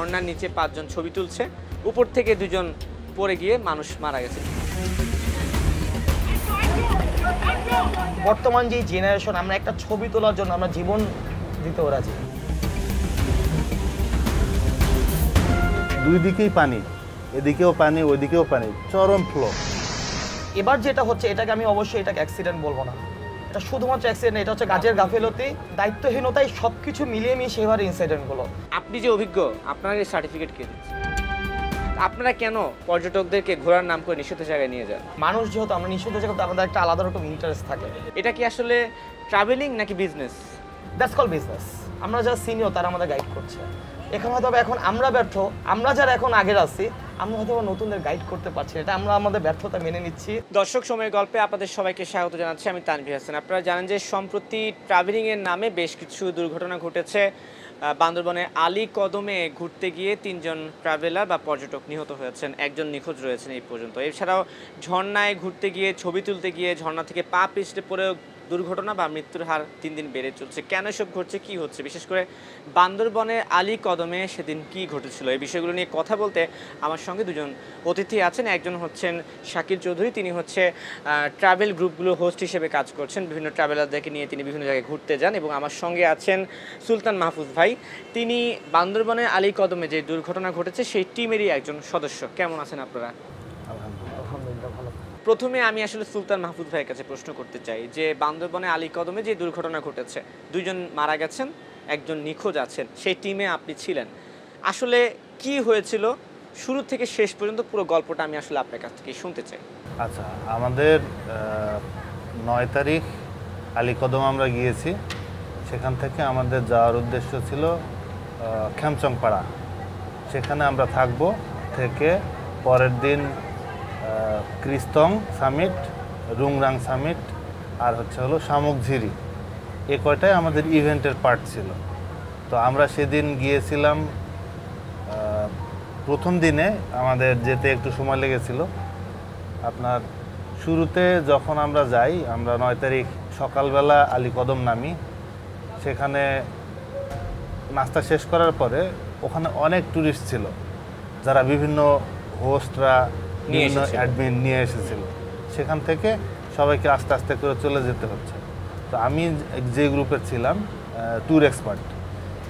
ঝর্ণার নিচে 5 জন ছবি তুলছে, উপর থেকে 2 জন পড়ে গিয়ে মানুষ মারা গেছে। বর্তমান যে জেনারেশন, আমরা একটা ছবি তোলার জন্য আমরা জীবন দিতেও রাজি। দুই দিকেই পানি, এদিকেও পানি ওইদিকেও পানি, চরম ফ্লো। এবার যেটা হচ্ছে এটাকে আমি অবশ্যই এটাকে অ্যাক্সিডেন্ট বলবো না, এটা শুধুমাত্র অ্যাক্সিডেন্ট, এটা হচ্ছে কাজের গাফিলতি, দায়িত্বহীনতাই সবকিছু মিলিয়ে মিশে এবার ইনসিডেন্টগুলো। আপনি যে অভিজ্ঞ, আপনার এই সার্টিফিকেট কে দিচ্ছে? আপনারা কেন পর্যটকদেরকে ঘোরার নাম করে নিষিদ্ধ জায়গায় নিয়ে যান? মানুষ যেহেতু আমরা নিষিদ্ধ জায়গাতে আমাদের একটা আলাদা রকম ইন্টারেস্ট থাকে। এটা কি আসলে ট্রাভেলিং নাকি বিজনেস? That's call business. আমরা যারা সিনিয়র তারা আমাদের গাইড করছে। এখানে হয়তো এখন আমরা ব্যর্থ, আমরা যারা এখন আগের আছি আমরা হয়তো নতুনদের গাইড করতে পারছি, এটা আমরা আমাদের ব্যর্থতা মেনে নিচ্ছি। দর্শক সময়ের গল্পে আপনাদের সবাইকে স্বাগত জানাচ্ছি, আমি তানভীর হাসান। আপনারা জানেন যে সম্প্রতি ট্রাভেলিংয়ের নামে বেশ কিছু দুর্ঘটনা ঘটেছে। বান্দরবনে আলী কদমে ঘুরতে গিয়ে 3 জন ট্রাভেলার বা পর্যটক নিহত হয়েছেন, 1 জন নিখোঁজ রয়েছেন এই পর্যন্ত। এছাড়াও ঝর্ণায় ঘুরতে গিয়ে ছবি তুলতে গিয়ে ঝর্ণা থেকে পা পিছলে পড়ে দুর্ঘটনা বা মৃত্যুর হার 3 দিন বেড়ে চলছে। কেন এসব ঘটছে, কি হচ্ছে, বিশেষ করে বান্দরবনের আলী কদমে সেদিন কি ঘটেছিল, এই বিষয়গুলো নিয়ে কথা বলতে আমার সঙ্গে 2 জন অতিথি আছেন। একজন হচ্ছেন শাকিল চৌধুরী, তিনি হচ্ছে ট্রাভেল গ্রুপগুলো হোস্ট হিসেবে কাজ করছেন, বিভিন্ন ট্রাভেলারদেরকে নিয়ে তিনি বিভিন্ন জায়গায় ঘুরতে যান। এবং আমার সঙ্গে আছেন সুলতান মাহফুজ ভাই, তিনি বান্দরবনের আলী কদমে যে দুর্ঘটনা ঘটেছে সেই টিমেরই একজন সদস্য। কেমন আছেন আপনারা? আলহামদুলিল্লাহ ভালো। প্রথমে আমি আসলে সুলতান মাহফুজ ভাইয়ের কাছে প্রশ্ন করতে চাই যে বান্দরবনে আলী কদমে যে দুর্ঘটনা ঘটেছে, 2 জন মারা গেছেন, 1 জন নিখোঁজ আছেন, সেই টিমে আপনি ছিলেন। আসলে কি হয়েছিল শুরু থেকে শেষ পর্যন্ত পুরো গল্পটা আমি আসলে আপনার কাছ থেকে শুনতে চাই। আচ্ছা, আমাদের 9 তারিখ আলী কদম আমরা গিয়েছি। সেখান থেকে আমাদের যাওয়ার উদ্দেশ্য ছিল খেমচংপাড়া, সেখানে আমরা থাকব। থেকে পরের দিন ক্রিস্তং সামিট, রুংরাং সামিট আর হলো শামুকঝিরি, এ কয়টাই আমাদের ইভেন্টের পার্ট ছিল। তো আমরা সেদিন গিয়েছিলাম। প্রথম দিনে আমাদের যেতে একটু সময় লেগেছিল। আপনার শুরুতে যখন আমরা যাই, আমরা 9 তারিখ সকালবেলা আলী কদম নামি। সেখানে নাস্তা শেষ করার পরে ওখানে অনেক ট্যুরিস্ট ছিল, যারা বিভিন্ন হোস্টরা বিভিন্ন অ্যাডমিন নিয়ে এসেছিল। সেখান থেকে সবাইকে আস্তে আস্তে করে চলে যেতে হচ্ছে। তো আমি যে গ্রুপে ছিলাম ট্যুর এক্সপার্ট,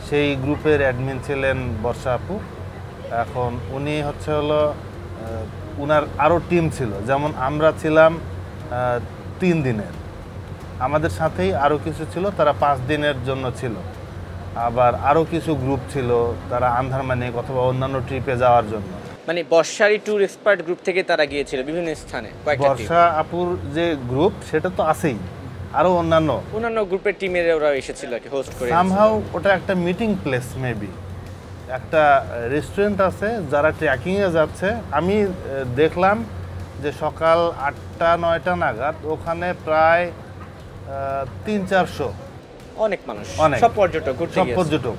সেই গ্রুপের অ্যাডমিন ছিলেন বর্ষা আপু। এখন উনি হলো উনার আরও টিম ছিল, যেমন আমরা ছিলাম 3 দিনের, আমাদের সাথেই আরও কিছু ছিল, তারা 5 দিনের জন্য ছিল। আবার আরও কিছু গ্রুপ ছিল, তারা আন্ধারমানিক অথবা অন্যান্য ট্রিপে যাওয়ার জন্য। মানে বর্ষারি ট্যুর এক্সপার্ট গ্রুপ থেকে তারা গিয়েছিল বিভিন্ন স্থানে। বর্ষা আপুর যে গ্রুপ সেটা তো আছেই, আরও অন্যান্য গ্রুপের টিমের ওরা এসেছিল আর কি, হোস্ট করে। সামহাউ ওটা একটা মিটিং প্লেস, মেবি একটা রেস্টুরেন্ট আছে, যারা ট্রেকিংয়ে যাচ্ছে। আমি দেখলাম যে সকাল 8টা-9টা নাগাদ ওখানে প্রায় 300-400 অনেক মানুষ, সব পর্যটক।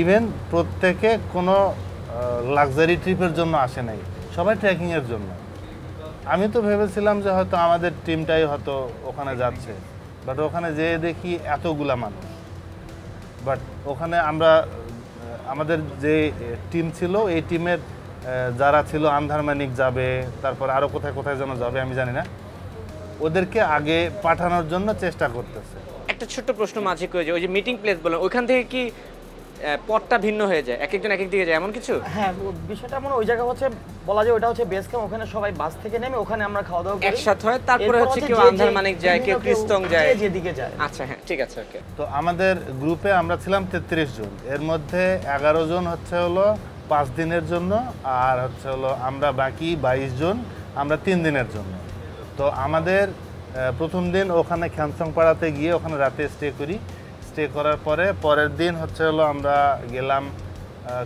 ইভেন প্রত্যেকে কোনো লাক্সারি ট্রিপের জন্য আসে নাই, সবাই ট্রেকিংয়ের জন্য। আমি তো ভেবেছিলাম যে হয়তো আমাদের টিমটাই হয়তো ওখানে যাচ্ছে, বাট ওখানে যেয়ে দেখি এতগুলা মানুষ। বাট ওখানে আমাদের যে টিম ছিল, এই টিমের যারা ছিল আন্ধারমানিক যাবে, তারপর আরও কোথায় কোথায় যেন যাবে আমি জানি না, ওদেরকে আগে পাঠানোর জন্য চেষ্টা করতেছে। একটা ছোট্ট প্রশ্ন মাঝে করে যে ওই যে মিটিং প্লেস বলেন, ওইখান থেকে কি পথটা ভিন্ন হয়ে যায়, এক একজন এক এক দিকে যায় এমন কিছু? হ্যাঁ, বিষয়টা মনে ওই জায়গা হচ্ছে বলা যায় ওটা হচ্ছে বেস ক্যাম্প, ওখানে সবাই বাস থেকে নেমে ওখানে আমরা খাওয়া দাওয়া করি একসাথে হয়। তারপরে হচ্ছে কেউ আন্ধারমানিক যায়, কেউ ক্রিস্তং যায়, যেদিকে যায়। আচ্ছা হ্যাঁ, ঠিক আছে, ওকে। তো আমাদের গ্রুপে আমরা ছিলাম 33 জন, এর মধ্যে 11 জন হলো 5 দিনের জন্য, আর হলো আমরা বাকি 22 জন আমরা 3 দিনের জন্য। তো আমাদের প্রথম দিন ওখানে খেমচংপাড়াতে গিয়ে ওখানে রাতে স্টে করার পরে পরের দিন হলো আমরা গেলাম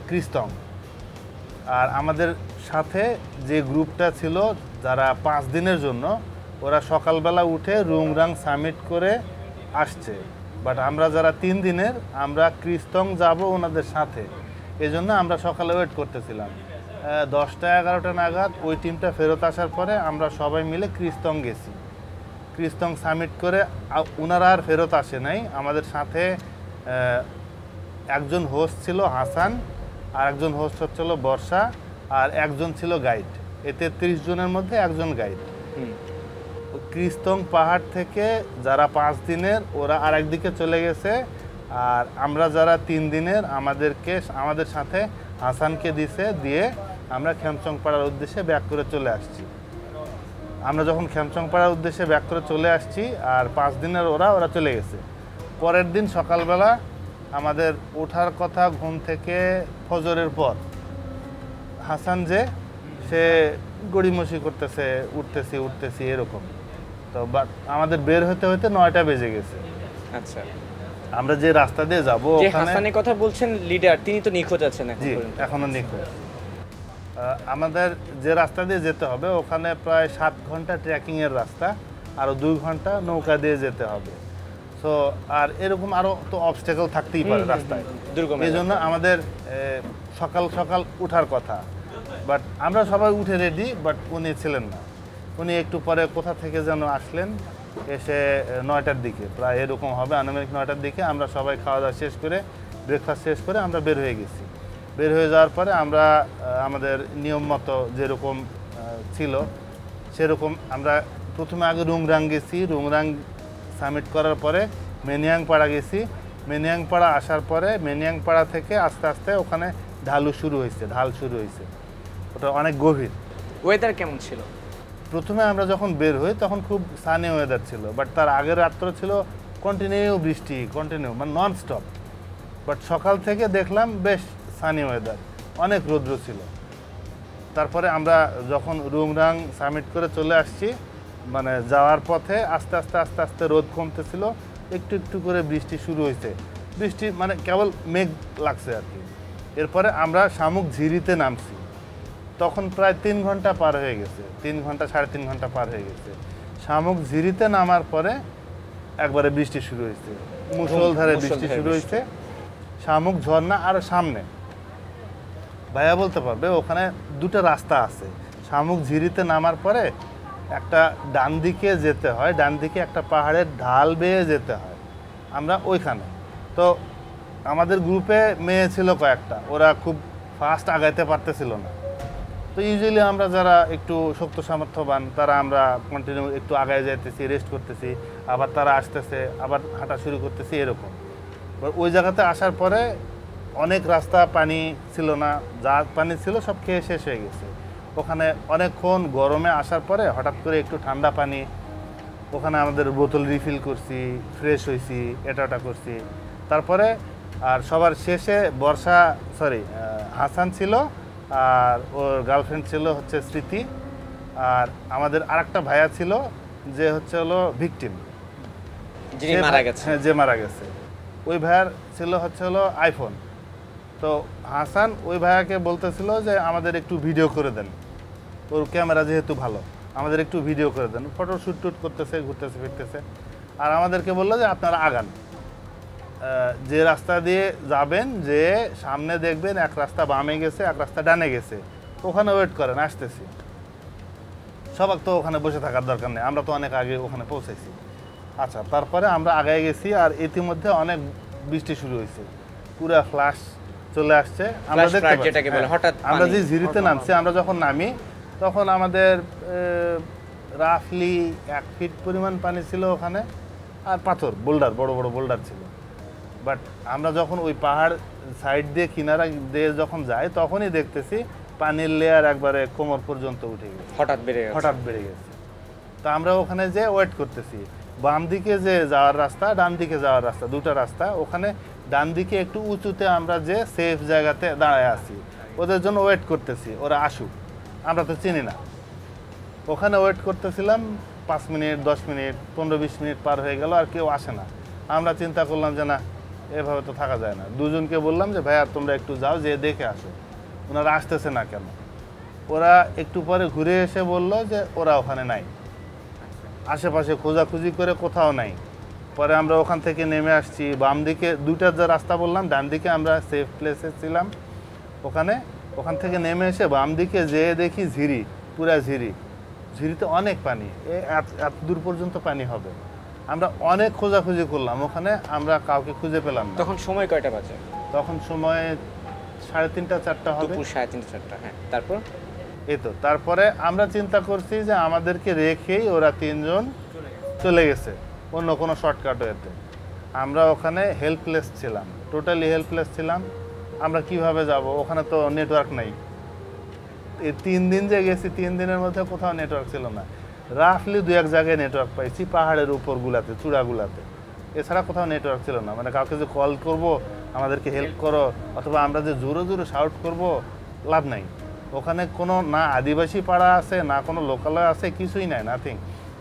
ক্রিস্তং। আর আমাদের সাথে যে গ্রুপটা ছিল যারা 5 দিনের জন্য, ওরা সকালবেলা উঠে রুংরাং সামিট করে আসছে। বাট আমরা যারা 3 দিনের, আমরা ক্রিস্তং যাব ওনাদের সাথে, এজন্য আমরা সকালে ওয়েট করতেছিলাম। 10টা-11টা নাগাদ ওই টিমটা ফেরত আসার পরে আমরা সবাই মিলে ক্রিস্তং গেছি। ক্রিস্তং সামিট করে ওনারা আর ফেরত আসে নাই। আমাদের সাথে একজন হোস্ট ছিল হাসান, আর একজন হোস্ট হচ্ছিল বর্ষা, আর একজন ছিল গাইড। এতে 30 জনের মধ্যে একজন গাইড। ক্রিস্তং পাহাড় থেকে যারা 5 দিনের ওরা আরেক দিকে চলে গেছে, আর আমরা যারা 3 দিনের আমাদের সাথে হাসানকে দিয়ে আমরা খেমচংপাড়ার উদ্দেশ্যে ব্যাক করে চলে আসছি। আমরা যখন খেমচংপাড়ার উদ্দেশ্যে ব্যাক করে চলে আসছি আর 5 দিনের ওরা চলে গেছে। পরের দিন সকালবেলা আমাদের ওঠার কথা ঘুম থেকে ফজরের পর। হাসান সে গড়িমসি করতেছে, উঠতেছি এরকম। তো আমাদের বের হতে 9টা বেজে গেছে। আচ্ছা, আমরা যে রাস্তা দিয়ে যাব যে ওখানে হাসানের কথা বলছেন লিডার, তিনি তো নিখোঁজ আছেন এখন জি পর্যন্ত। এখনো নিখোঁজ। আমাদের যে রাস্তা দিয়ে যেতে হবে ওখানে প্রায় 7 ঘন্টা ট্রেকিংয়ের রাস্তা, আরও 2 ঘন্টা নৌকা দিয়ে যেতে হবে। সো আর এরকম আরও তো অবস্টেকল থাকতেই পারে রাস্তায়, দুর্গম এই জন্য আমাদের সকাল সকাল উঠার কথা। বাট আমরা সবাই উঠে রেডি, বাট উনি ছিলেন না। উনি একটু পরে কোথা থেকে যেন আসলেন, এসে 9টার দিকে প্রায় এরকম হবে, আনুমানিক 9টার দিকে আমরা সবাই খাওয়া দাওয়া শেষ করে ব্রেকফাস্ট শেষ করে আমরা বের হয়ে গেছি। বের হয়ে যাওয়ার পরে আমরা আমাদের নিয়ম মতো যেরকম ছিল সেরকম আমরা প্রথমে আগে রুংরাং গেছি। রুংরাং সামিট করার পরে মেনিয়াংপাড়া গেছি। মেনিয়াংপাড়া আসার পরে মেনিয়াংপাড়া থেকে আস্তে আস্তে ওখানে ঢাল শুরু হয়েছে। ওটা অনেক গভীর। ওয়েদার কেমন ছিল? প্রথমে আমরা যখন বের হই তখন খুব সানি ওয়েদার ছিল, বাট তার আগের রাত্র ছিল কন্টিনিউ বৃষ্টি, মানে নন স্টপ। বাট সকাল থেকে দেখলাম বেশ সানি ওয়েদার, অনেক রৌদ্র ছিল। তারপরে আমরা যখন রুংরাং সামিট করে চলে আসছি, মানে যাওয়ার পথে আস্তে আস্তে রোদ কমতেছিল, একটু একটু করে বৃষ্টি শুরু হয়েছে। বৃষ্টি মানে কেবল মেঘ লাগছে আর কি। এরপরে আমরা শামুক ঝিরিতে নামছি, তখন প্রায় 3 ঘন্টা পার হয়ে গেছে, 3 ঘন্টা 3.5 ঘন্টা পার হয়ে গেছে। শামুক ঝিরিতে নামার পরে একবারে বৃষ্টি শুরু হয়েছে, মুষলধারে বৃষ্টি শুরু হয়েছে। শামুক ঝর্ণা আর সামনে ভাইয়া বলতে পারবে, ওখানে 2টা রাস্তা আছে। শামুক ঝিরিতে নামার পরে একটা ডান দিকে যেতে হয়, ডান দিকে একটা পাহাড়ের ঢাল বেয়ে যেতে হয়। আমরা ওইখানে তো আমাদের গ্রুপে মেয়ে ছিল কয়েকটা, ওরা খুব ফাস্ট আগাইতে পারতেছিল না। তো ইউজুয়ালি আমরা যারা একটু শক্ত সামর্থ্যবান তারা আমরা কন্টিনিউ একটু আগায় যাইতেছি, রেস্ট করতেছি, আবার তারা আসতেছে, আবার হাঁটা শুরু করতেছি এরকম। ওই জায়গাতে আসার পরে অনেক রাস্তা পানি ছিল না, যা পানি ছিল সব খেয়ে শেষ হয়ে গেছে। ওখানে অনেকক্ষণ গরমে আসার পরে হঠাৎ করে একটু ঠান্ডা পানি, ওখানে আমাদের বোতল রিফিল করছি, ফ্রেশ হয়েছি, এটা করছি। তারপরে আর সবার শেষে হাসান ছিল, আর ওর গার্লফ্রেন্ড ছিল হচ্ছে স্মৃতি, আর আমাদের আরেকটা ভাইয়া ছিল যে হলো ভিকটিম, যে মারা গেছে। ওই ভাইয়ার ছিল হলো আইফোন। তো হাসান ওই ভাইয়াকে বলতেছিল যে আমাদের একটু ভিডিও করে দেন, ওর ক্যামেরা যেহেতু ভালো, আমাদের একটু ভিডিও করে দেন। ফটো শ্যুট করতেছে, ঘুরতেছে ফিরতেছে, আর আমাদেরকে বললো যে আপনারা আগান, যে রাস্তা দিয়ে যাবেন, যে সামনে দেখবেন এক রাস্তা বামে গেছে, এক রাস্তা ডানে গেছে, ওখানে ওয়েট করেন, আসতেছি। সবার তো ওখানে বসে থাকার দরকার নেই, আমরা তো অনেক আগে ওখানে পৌঁছেছি। আচ্ছা, তারপরে আমরা আগায় গেছি, আর ইতিমধ্যে অনেক বৃষ্টি শুরু হয়েছে, পুরা ফ্লাশ চলে আসছে। আমরা আমরা যে ঝিরিতে নামছি, আমরা যখন নামি তখন আমাদের রাফলি 1 ফিট পরিমাণ পানি ছিল ওখানে, আর পাথর, বোল্ডার, বড় বড় বোল্ডার ছিল। বাট আমরা যখন ওই পাহাড় সাইড দিয়ে কিনারা দিয়ে যখন যাই তখনই দেখতেছি পানির লেয়ার একবারে কোমর পর্যন্ত উঠে গেছে, হঠাৎ বেড়ে গেছে। তো আমরা ওখানে যে ওয়েট করতেছি, বাম দিকে যে যাওয়ার রাস্তা, ডান দিকে যাওয়ার রাস্তা, 2টা রাস্তা। ওখানে ডান দিকে একটু উঁচুতে আমরা যে সেফ জায়গাতে দাঁড়ায় আছি, ওদের জন্য ওয়েট করতেছি, ওরা আসুক, আমরা তো চিনি না। ওখানে ওয়েট করতেছিলাম 5 মিনিট, 10 মিনিট, 15-20 মিনিট পার হয়ে গেল, আর কেউ আসে না। আমরা চিন্তা করলাম যে না, এভাবে তো থাকা যায় না। দুজনকে বললাম যে ভাইয়া তোমরা একটু যাও, যে দেখে আসো ওনারা আসতেছে না কেন। ওরা একটু পরে ঘুরে এসে বলল যে ওরা ওখানে নাই, আশেপাশে খোঁজাখুঁজি করে কোথাও নাই। পরে আমরা ওখান থেকে নেমে আসছি, বাম দিকে 2টা যে রাস্তা বললাম, ডান দিকে আমরা সেফ প্লেসে ছিলাম। ওখান থেকে নেমে এসে বাম দিকে যেয়ে দেখি ঝিরি, পুরা ঝিরিতে অনেক পানি, এত দূর পর্যন্ত পানি হবে। আমরা অনেক খোঁজাখুঁজি করলাম, ওখানে আমরা কাউকে খুঁজে পেলাম না। তখন সময় কয়টা বাজে? তখন সময় 3:30 4টা হবে। দুপুর 3:30 4টা, হ্যাঁ। তারপর এই তো তারপরে আমরা চিন্তা করছি যে আমাদেরকে রেখেই ওরা 3 জন চলে গেছে অন্য কোনো শর্টকাট ওয়েতে। আমরা ওখানে হেল্পলেস ছিলাম, টোটালি হেল্পলেস ছিলাম। আমরা কিভাবে যাব, ওখানে তো নেটওয়ার্ক নাই। এই 3 দিন যে গেছি, 3 দিনের মধ্যে কোথাও নেটওয়ার্ক ছিল না। রাফলি 2-1 জায়গায় নেটওয়ার্ক পাইছি, পাহাড়ের উপরগুলাতে, চূড়াগুলাতে। এছাড়া কোথাও নেটওয়ার্ক ছিল না। মানে কাউকে যে কল করব আমাদেরকে হেল্প করো, অথবা আমরা যে জোরে জোরে শাউট করব, লাভ নাই। ওখানে কোনো না আদিবাসী পাড়া আছে, না কোনো লোকালয় আছে, কিছুই নাই, নাথিং।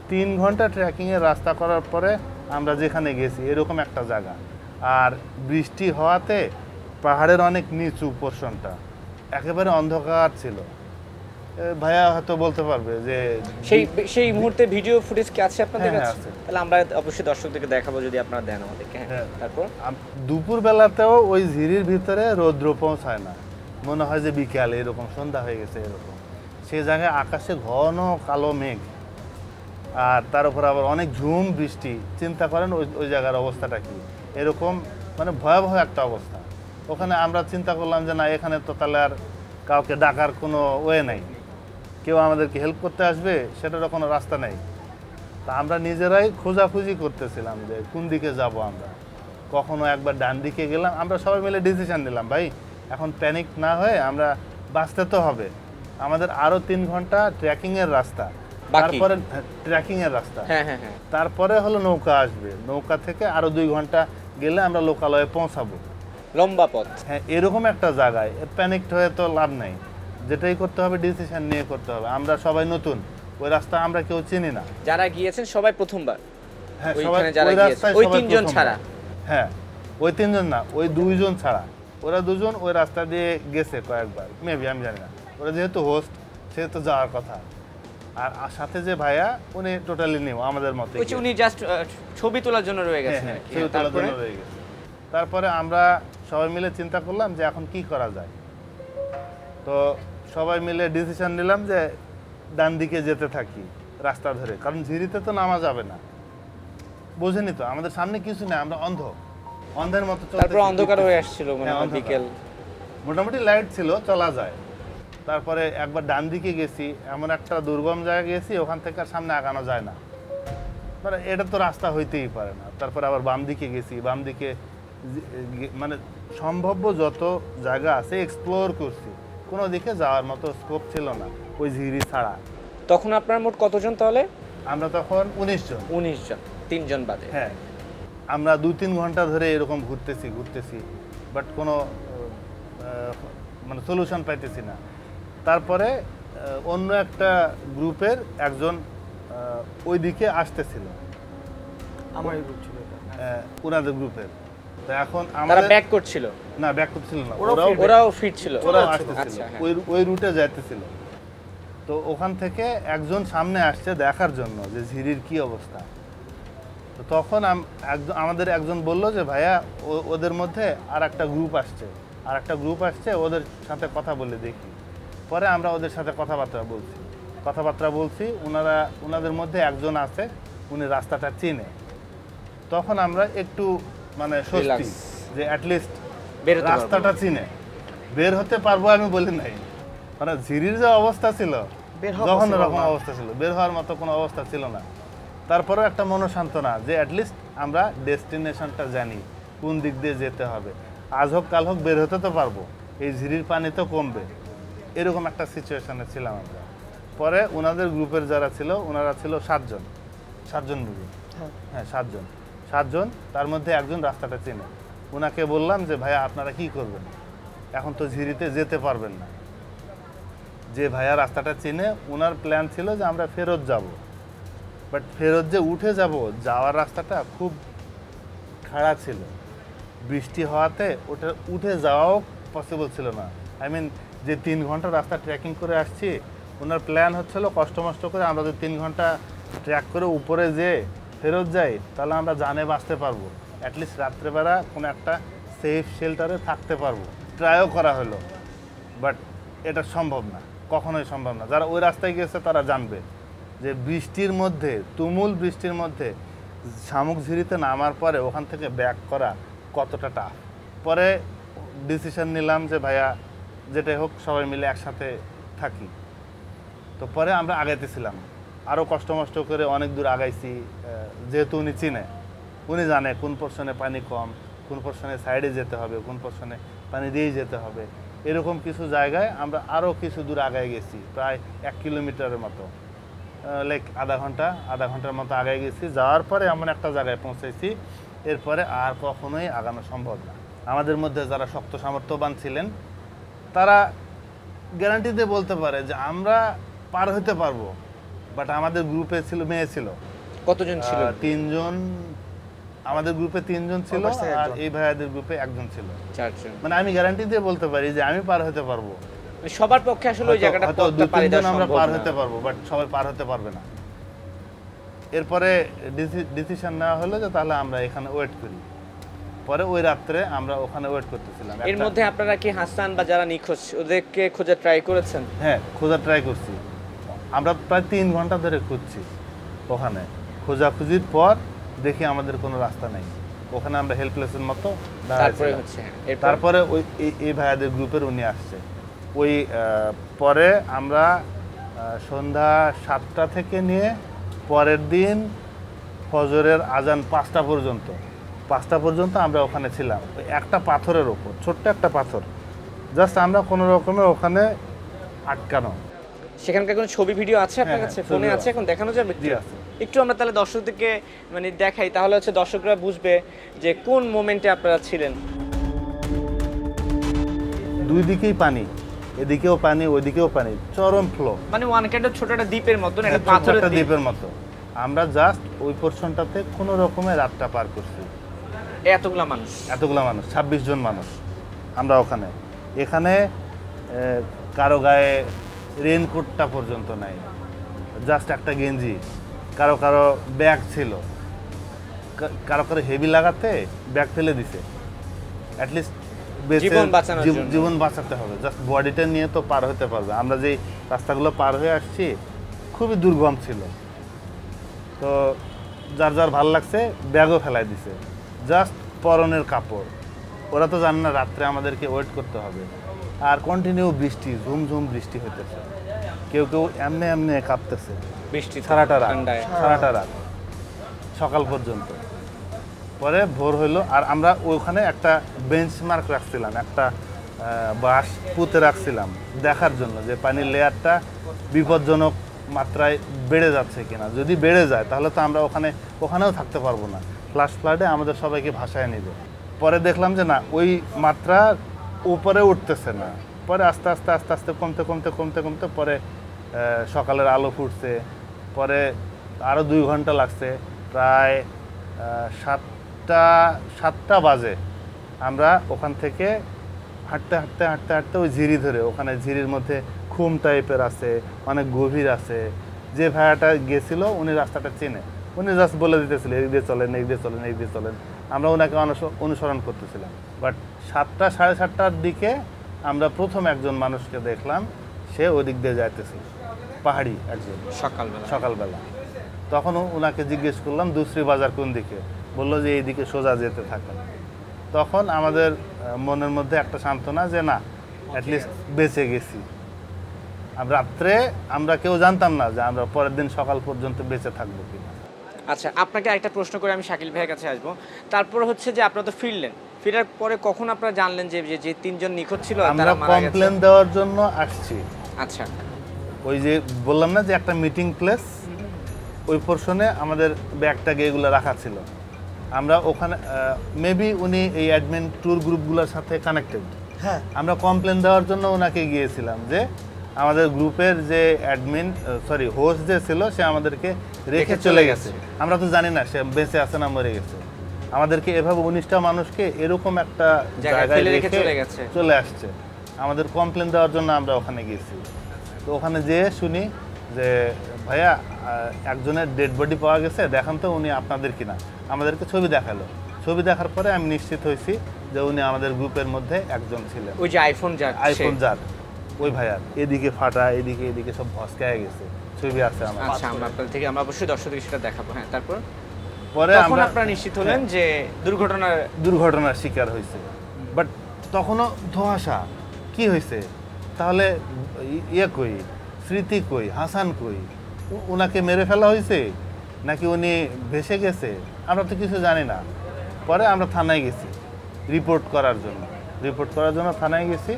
3 ঘন্টা ট্রেকিংয়ের রাস্তা করার পরে আমরা যেখানে গেছি এরকম একটা জায়গা, আর বৃষ্টি হওয়াতে পাহাড়ের অনেক নিচু পোর্শনটা একেবারে অন্ধকার ছিল। ভাইয়া হয়তো বলতে পারবে যে সেই মুহূর্তে ভিডিও ফুটেজ কি আছে আপনাদের হ্যাঁ, কাছে? আছে। তাহলে আমরা অবশ্যই দর্শকদেরকে দেখাবো যদি আপনারা দেন আমাদেরকে। হ্যাঁ, হ্যাঁ। তারপর দুপুর বেলাতেও ওই ঝিরির ভিতরে রৌদ্র পৌঁছায় না, মনে হয় যে বিকালে, এরকম সন্ধ্যা হয়ে গেছে এরকম। সেই জায়গায় আকাশে ঘন কালো মেঘ, আর তার উপর আবার অনেক ঝুম বৃষ্টি। চিন্তা করেন ওই জায়গার অবস্থাটা কি, এরকম মানে ভয়াবহ একটা অবস্থা। ওখানে আমরা চিন্তা করলাম যে না, এখানে তো তাহলে আর কাউকে ডাকার কোনো ওয়ে নাই, কেউ আমাদেরকে হেল্প করতে আসবে সেটারও কোনো রাস্তা নেই। তা আমরা নিজেরাই খোঁজাখুঁজি করতেছিলাম যে কোন দিকে যাব আমরা। কখনো একবার ডান দিকে গেলাম, আমরা সবাই মিলে ডিসিশন নিলাম ভাই এখন প্যানিক না হয়ে আমরা বাঁচতে তো হবে। আমাদের আরও 3 ঘন্টা ট্রেকিংয়ের রাস্তা, বাকি। তারপরে ট্রেকিংয়ের রাস্তা, হ্যাঁ হ্যাঁ হ্যাঁ, তারপরে হলো নৌকা আসবে, নৌকা থেকে আরও 2 ঘন্টা গেলে আমরা লোকালয়ে পৌঁছাবো। লম্বা পথ। হ্যাঁ, এরকম একটা জায়গায় প্যানিকড হয়ে তো লাভ নেই। যেটাই করতে হবে ডিসিশন নিয়ে করতে হবে। আমরা সবাই নতুন, ওই রাস্তা আমরা কেউ চিনি না। যারা গিয়েছেন সবাই প্রথমবার। হ্যাঁ, ওইখানে যারা গিয়েছে ওই 3 জন ছাড়া। হ্যাঁ, ওই 3 জন না, ওই 2 জন ছাড়া। ওরা 2 জন ওই রাস্তা দিয়ে গেছে কয়েকবার, মেবি, আমি জানি না। ওরা যেহেতু হোস্ট, সেহেতু যাওয়ার কথা। আর সাথে যে ভাইয়া, উনি টোটালি নিউ, আমাদের মতো। ওই যে উনি জাস্ট ছবি তোলার জন্য রয়ে গেছেন আর কি। হ্যাঁ, তারপরে তারপরে আমরা সবাই মিলে চিন্তা করলাম যে এখন কি করা যায়। তো সবাই মিলে ডিসিশন নিলাম যে ডান দিকে যেতে থাকি রাস্তা ধরে, কারণ ঝিরিতে তো নামা যাবে না। বুঝেনি তো, আমাদের সামনে কিছু নেই, আমরা অন্ধের মতো চলতেছি। তারপর অন্ধকার হয়ে আসছিল মানে হ্যাঁ, অন্ধকার। বিকেল। মোটামুটি লাইট ছিল, চলা যায়। তারপরে একবার ডান দিকে গেছি, এমন একটা দুর্গম জায়গায় গেছি, ওখান থেকে আর সামনে আগানো যায় না, মানে এটা তো রাস্তা হইতেই পারে না। তারপরে আবার বাম দিকে গেছি, বাম দিকে মানে সম্ভাব্য যত জায়গা আছে এক্সপ্লোর করছি, কোনো দিকে যাওয়ার মতো স্কোপ ছিল না ওই ঝিরি ছাড়া। তখন আপনার মোট কতজন তাহলে? আমরা তখন 19 জন। 19 জন, 3 জন বাদে। হ্যাঁ, আমরা 2-3 ঘন্টা ধরে এরকম ঘুরতেছি, বাট কোনো মানে সলিউশন পাইতেছি না। তারপরে অন্য একটা গ্রুপের একজন ওই দিকে আসতেছিল, আমার এই গ্রুপ ছিল এটা। ওনাদের গ্রুপের। তো এখন তারা আমরা ব্যাক করছিল? না, ব্যাক করছিল না, ওরাও ফিট ছিল। ওরাও আচ্ছা, আসতেছিল, হ্যাঁ। ওই রুটে যাইতেছিল। তো ওখান থেকে একজন সামনে আসছে দেখার জন্য যে ঝিরির কি অবস্থা। তো তখন আমাদের একজন বলল যে ভাইয়া ওদের মধ্যে আর একটা গ্রুপ আসছে, ওদের সাথে কথা বলে দেখি। পরে আমরা ওদের সাথে কথাবার্তা বলছি। ওনাদের মধ্যে একজন আছে, উনি রাস্তাটা চিনে। তখন আমরা একটু মানে স্বস্তি যে অ্যাটলিস্ট রাস্তাটা চিনে, বের হতে পারবো। আমি বলি নাই, মানে ঝিরির যে অবস্থা ছিল, যখন রকম অবস্থা ছিল, বের হওয়ার মতো কোনো অবস্থা ছিল না। তারপরেও একটা মনোসান্ত্বনা যে অ্যাটলিস্ট আমরা ডেস্টিনেশনটা জানি, কোন দিক দিয়ে যেতে হবে। আজ হোক কাল হোক বের হতে তো পারবো, এই ঝিরির পানি তো কমবে, এরকম একটা সিচুয়েশনে ছিলাম আমরা। পরে ওনাদের গ্রুপের যারা ছিল, ওনারা ছিল 7 জন বুঝি। হ্যাঁ, 7 জন। তার মধ্যে একজন রাস্তাটা চিনে। ওনাকে বললাম যে ভাইয়া আপনারা কি করবেন, এখন তো ঝিরিতে যেতে পারবেন না। যে ভাইয়া রাস্তাটা চিনে, ওনার প্ল্যান ছিল যে আমরা ফেরত যাব, বাট ফেরত যে উঠে যাওয়ার রাস্তাটা খুব খাড়া ছিল। বৃষ্টি হওয়াতে ওটা উঠে যাওয়াও পসিবল ছিল না। যে 3 ঘন্টা রাস্তা ট্রেকিং করে আসছি, ওনার প্ল্যান হচ্ছিল কষ্ট মষ্ট করে আমরা যদি 3 ঘন্টা ট্র্যাক করে উপরে যেয়ে ফেরত যাই, তাহলে আমরা জানে বাঁচতে পারবো, অ্যাটলিস্ট রাত্রেবেলা কোনো একটা সেফ শেল্টারে থাকতে পারবো। ট্রাইও করা হলো, বাট এটা সম্ভব না, কখনোই সম্ভব না। যারা ওই রাস্তায় গেছে তারা জানবে যে বৃষ্টির মধ্যে, তুমুল বৃষ্টির মধ্যে শামুক ঝিরিতে নামার পরে ওখান থেকে ব্যাক করা কতটা টাফ। পরে ডিসিশন নিলাম যে ভাইয়া যেটাই হোক সবাই মিলে একসাথে থাকি। তো পরে আমরা আগাইতেছিলাম, আরও কষ্ট মষ্ট করে অনেক দূর আগাইছি। যেহেতু উনি চিনে, উনি জানে কোন পোর্শনে পানি কম, কোন পোর্শনে সাইডে যেতে হবে, কোন পোর্শনে পানি দিয়েই যেতে হবে। এরকম কিছু জায়গায় আমরা আরও কিছু দূর আগায় গেছি, প্রায় 1 কিলোমিটারের মতো, লাইক আধা ঘন্টার মতো আগায় গেছি। যাওয়ার পরে এমন একটা জায়গায় পৌঁছেছি, এরপরে আর কখনোই আগানো সম্ভব না। আমাদের মধ্যে যারা শক্ত সামর্থ্যবান ছিলেন তারা গ্যারান্টি দিয়ে বলতে পারে যে আমরা পার হতে পারবো, বাট আমাদের গ্রুপে ছিল মেয়ে ছিল। কতজন ছিল? 3 জন। আমাদের গ্রুপে 3 জন ছিল, অবশ্যই আর একজন। এই ভাইয়াদের গ্রুপে 1 জন ছিল। 4 জন। মানে আমি গ্যারান্টি দিয়ে বলতে পারি যে আমি পার হতে পারবো। সবার পক্ষে আসলে ওই জায়গাটা হয়তো পথটা পাড়ি 2-3 দেওয়া জন আমরা সম্ভব পার না। হতে পারবো, বাট সবাই পার হতে পারবে না। এরপরে ডিসিশন নেওয়া হলো যে তাহলে আমরা এখানে ওয়েট করি। পরে ওই রাত্রে আমরা ওখানে ওয়েট করতেছিলাম। এর মধ্যে আপনারা কি হাসান বা যারা নিখোঁজ ওদেরকে খোঁজা ট্রাই করেছেন? হ্যাঁ, খোঁজার ট্রাই করছি। আমরা প্রায় 3 ঘন্টা ধরে খুঁজছি। ওখানে খোঁজাখুঁজির পর দেখি আমাদের কোনো রাস্তা নেই। ওখানে আমরা হেল্পলেসের মতো তারপরে দাঁড়াইছিলাম। হচ্ছে এরপর? তারপরে ওই এই ভাইয়াদের গ্রুপের উনি আসছে। ওই পরে আমরা সন্ধ্যা 7টা থেকে নিয়ে পরের দিন ফজরের আজান 5টা পর্যন্ত আমরা ওখানে ছিলাম। ওই একটা পাথরের ওপর, ছোট্ট একটা পাথর, জাস্ট আমরা কোনো রকমে ওখানে আটকানো। সেখানকার কোনো ছবি ভিডিও আছে আপনার হ্যাঁ, কাছে? ছবি ফোনে আছে, আছে। এখন দেখানো যাবে? জি, আছে। একটু আমরা তাহলে দর্শকদেরকে মানে দেখাই, তাহলে হচ্ছে দর্শকরা বুঝবে যে কোন মোমেন্টে আপনারা ছিলেন। দুই দিকেই পানি, এদিকেও পানি ওইদিকেও পানি, চরম ফ্লো। মানে ওয়ান কাইন্ড ছোট একটা দ্বীপের মতন, একটা পাথরের দ্বীপ। দ্বীপের মতো। আমরা জাস্ট ওই পোর্শনটাতে কোনো রকমে রাতটা পার করছি। এতগুলা মানুষ। 26 জন মানুষ আমরা ওখানে। এখানে কারো গায়ে রেনকোটটা পর্যন্ত নাই, জাস্ট একটা গেঞ্জি। কারো ব্যাগ ছিল, কারো হেভি লাগাতে ব্যাগ ফেলে দিছে। অ্যাটলিস্ট জীবন বাঁচানোর জন্য। জীবন বাঁচাতে হবে, জাস্ট বডিটা নিয়ে তো পার হতে পারবে। আমরা যে রাস্তাগুলো পার হয়ে আসছি খুবই দুর্গম ছিল। তো যার ভাল লাগছে ব্যাগও ফেলাই দিছে, জাস্ট পরনের কাপড়। ওরা তো জানে না রাত্রে আমাদেরকে ওয়েট করতে হবে। আর কন্টিনিউ বৃষ্টি, ঝুমঝুম বৃষ্টি হইতেছে। কেউ এমনি কাঁপতেছে বৃষ্টি সারাটা ঠান্ডায়। রাত সকাল পর্যন্ত। পরে ভোর হইলো, আর আমরা ওখানে একটা বেঞ্চমার্ক রাখছিলাম, একটা বাঁশ পুঁতে রাখছিলাম দেখার জন্য যে পানির লেয়ারটা বিপজ্জনক মাত্রায় বেড়ে যাচ্ছে কিনা। যদি বেড়ে যায় তাহলে তো আমরা ওখানেও থাকতে পারবো না, ফ্লাডে আমাদের সবাইকে ভাসায় নিবে। পরে দেখলাম যে না, ওই মাত্রা উপরে উঠতেছে না। পরে আস্তে আস্তে কমতে পরে সকালের আলো ফুটছে। পরে আরও 2 ঘন্টা লাগছে, প্রায় 7টা বাজে আমরা ওখান থেকে হাঁটতে ওই ঝিরি ধরে, ওখানে ঝিরির মধ্যে খুম টাইপের আছে, অনেক গভীর আছে। যে ভাইয়াটা গেছিল উনি রাস্তাটা চেনে, উনি জাস্ট বলে দিতেছিল এদিক দিয়ে চলেন। আমরা ওনাকে অনুসরণ করতেছিলাম। বাট 7টা, 7:30টার দিকে আমরা প্রথম একজন মানুষকে দেখলাম, সে ওই দিক দিয়ে যাইতেছিল, পাহাড়ি একজন, সকালবেলা। তখন ওনাকে জিজ্ঞেস করলাম দুসরি বাজার কোন দিকে, বললো যে এই দিকে সোজা যেতে থাকেন। তখন আমাদের মনের মধ্যে একটা সান্ত্বনা যে না, অ্যাটলিস্ট বেঁচে গেছি। রাত্রে আমরা কেউ জানতাম না যে আমরা পরের দিন সকাল পর্যন্ত বেঁচে থাকবো কিনা। আচ্ছা, আপনাকে একটা প্রশ্ন করে আমি শাকিল ভাইয়ের কাছে আসবো। তারপর হচ্ছে যে আপনারা তো ফিরার পরে কখন আপনারা জানলেন যে 3 জন নিখোঁজ ছিল আমরা কমপ্লেন দেওয়ার জন্য আসছি। আচ্ছা, ওই যে বললাম না যে একটা মিটিং প্লেস, ওই পোর্শনে আমাদের ব্যাগটাকে এগুলো রাখা ছিল। আমরা ওখানে মেবি উনি এই অ্যাডমিন ট্যুর গ্রুপগুলোর সাথে কানেক্টেড। হ্যাঁ, আমরা কমপ্লেন দেওয়ার জন্য ওনাকে গিয়েছিলাম যে আমাদের গ্রুপের যে হোস্ট যে ছিল সে আমাদেরকে রেখে চলে গেছে। আমরা তো জানি না সে বেঁচে আছে না মরে গেছে। আমাদেরকে এভাবে 19টা মানুষকে এরকম একটা জায়গায় রেখে চলে আসছে। আমাদের কমপ্লেন দেওয়ার জন্য আমরা ওখানে গিয়েছি। তো ওখানে যেয়ে শুনি যে ভাইয়া একজনের ডেড বডি পাওয়া গেছে, দেখান তো উনি আপনাদের কিনা। আমাদেরকে ছবি দেখালো। ছবি দেখার পরে আমি নিশ্চিত হয়েছি যে উনি আমাদের গ্রুপের মধ্যে একজন ছিলেন। ওই যে আইফোন যার ওই ভাইয়ার এদিকে ফাটা, এদিকে সব ভস্কায় গেছে, ছবি আছে আমার। আচ্ছা, আমরা অবশ্যই দর্শকদের সেটা দেখাবো। হ্যাঁ, তারপর পরে আপনারা নিশ্চিত হলেন যে দুর্ঘটনার শিকার হয়েছে। বাট তখনও ধোঁয়াশা কি হয়েছে, তাহলে ইয়ে কই, স্মৃতি কই, হাসান কই, ওনাকে মেরে ফেলা হয়েছে নাকি উনি ভেসে গেছে, আমরা তো কিছু জানি না। পরে আমরা থানায় গেছি রিপোর্ট করার জন্য থানায় গেছি।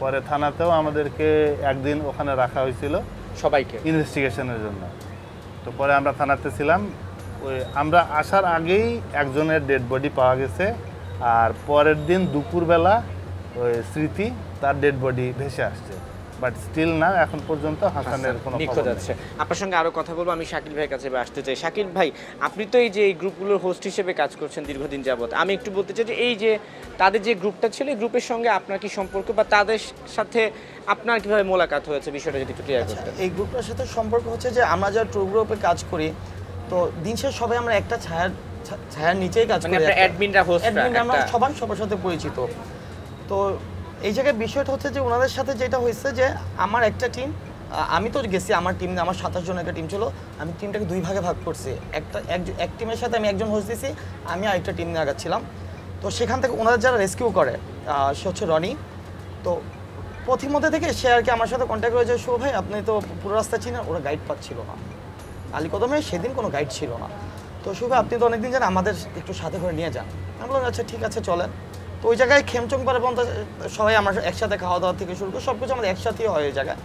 পরে থানাতেও আমাদেরকে একদিন ওখানে রাখা হয়েছিল সবাইকে ইনভেস্টিগেশনের জন্য। তো পরে আমরা থানাতে ছিলাম। ওই আমরা আসার আগেই একজনের ডেড বডি পাওয়া গেছে, আর পরের দিন দুপুরবেলা ওই স্মৃতি তার ডেড বডি ভেসে আসছে, বাট স্টিল না এখন পর্যন্ত হাসানের কোনো নিখোঁজ খবর নেই। আছে। আপনার সঙ্গে আরো কথা বলবো, আমি শাকিল ভাইয়ের কাছে আসতে চাই। শাকিল ভাই, আপনি তো এই যে এই গ্রুপগুলোর হোস্ট হিসেবে কাজ করছেন দীর্ঘদিন যাবত, আমি একটু বলতে চাই যে এই যে তাদের যে গ্রুপটা ছিল, এই গ্রুপের সঙ্গে আপনার কি সম্পর্ক, বা তাদের সাথে আপনার কিভাবে মোলাকাত হয়েছে, বিষয়টা যদি একটু ক্লিয়ার করতেন। এই গ্রুপটার সাথে সম্পর্ক হচ্ছে যে আমরা যারা ট্যুর গ্রুপে কাজ করি, তো দিন শেষে সবাই আমরা একটা ছায়ার নিচেই কাজ মানে করি। আপনার অ্যাডমিনরা হোস্টরা আমরা সবার সাথে পরিচিত। তো এই জায়গায় বিষয়টা হচ্ছে যে ওনাদের সাথে যেটা হয়েছে যে আমার একটা টিম, আমি তো গেছি আমার টিম, আমার 27 জন একটা টিম ছিল, আমি টিমটাকে 2 ভাগে ভাগ করছি। এক টিমের সাথে আমি একজন হোস্ট দিয়েছি, আমি আরেকটা টিম নিয়ে আগাচ্ছিলাম। তো সেখান থেকে ওনাদের যারা রেস্কিউ করে সে হচ্ছে রনি। তো পথিমধ্যে থেকে সে আর কি আমার সাথে কন্ট্যাক্ট করেছে, শুভ ভাই আপনি তো পুরো রাস্তা চিনেন, ওরা গাইড পাচ্ছিল না আলীকদমে, সেদিন কোনো গাইড ছিল না। তো শুভ আপনি তো অনেকদিন যান, আমাদের একটু সাথে করে নিয়ে যান। আমি বললাম আচ্ছা ঠিক আছে চলেন। তো ওই জায়গায় খেমচং পারে পর্যন্ত সবাই আমরা একসাথে খাওয়া দাওয়া থেকে শুরু করে সব কিছু আমাদের একসাথেই হয় ওই জায়গায়।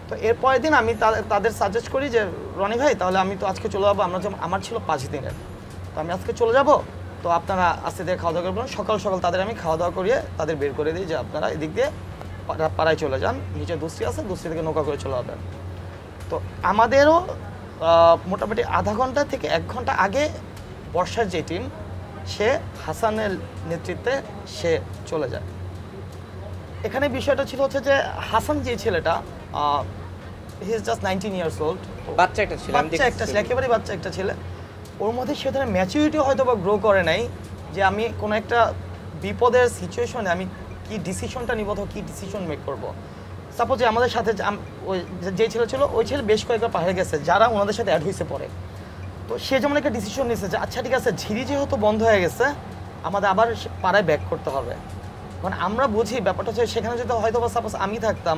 তো এরপরের দিন আমি তাদের সাজেস্ট করি যে রনি ভাই তাহলে আমি তো আজকে চলে যাবো, আমার ছিল 5 দিনের, তো আমি আজকে চলে যাব, তো আপনারা আস্তে দিয়ে খাওয়া দাওয়া করবেন। সকাল সকাল তাদের আমি খাওয়া দাওয়া করিয়ে তাদের বের করে দিই যে আপনারা এদিক দিয়ে পাড়ায় চলে যান, নিচে দুস্তি আছে, দুস্তি থেকে নৌকা করে চলে যাবেন। তো আমাদেরও মোটামুটি আধা ঘন্টা থেকে 1 ঘন্টা আগে বর্ষার যে টিম, সে হাসানের নেতৃত্বে সে চলে যায়। এখানে বিষয়টা ছিল হচ্ছে যে হাসান যে ছেলেটা, he is just 19 years old, বাচ্চা একটা ছিল, একেবারে বাচ্চা একটা ছেলে। ওর মধ্যে সে ধরনের ম্যাচুরিটি হয়তো বা গ্রো করে নাই যে আমি কোনো একটা বিপদের সিচুয়েশনে আমি কি ডিসিশনটা নিব, তো কি ডিসিশন মেক করব। সাপোজ আমাদের সাথে ওই যে ছেলে ছিল, ওই ছেলে বেশ কয়েকবার পাহাড়ে গেছে যারা ওনাদের সাথে অ্যাড হয়েছে পরে। তো সে যেমন একটা ডিসিশন নিয়েছে যে আচ্ছা ঠিক আছে, ঝিরি যেহেতু বন্ধ হয়ে গেছে আমাদের আবার পাড়ায় ব্যাক করতে হবে। মানে আমরা বুঝি ব্যাপারটা হচ্ছে সেখানে যদি হয়তো বা সাপোজ আমি থাকতাম,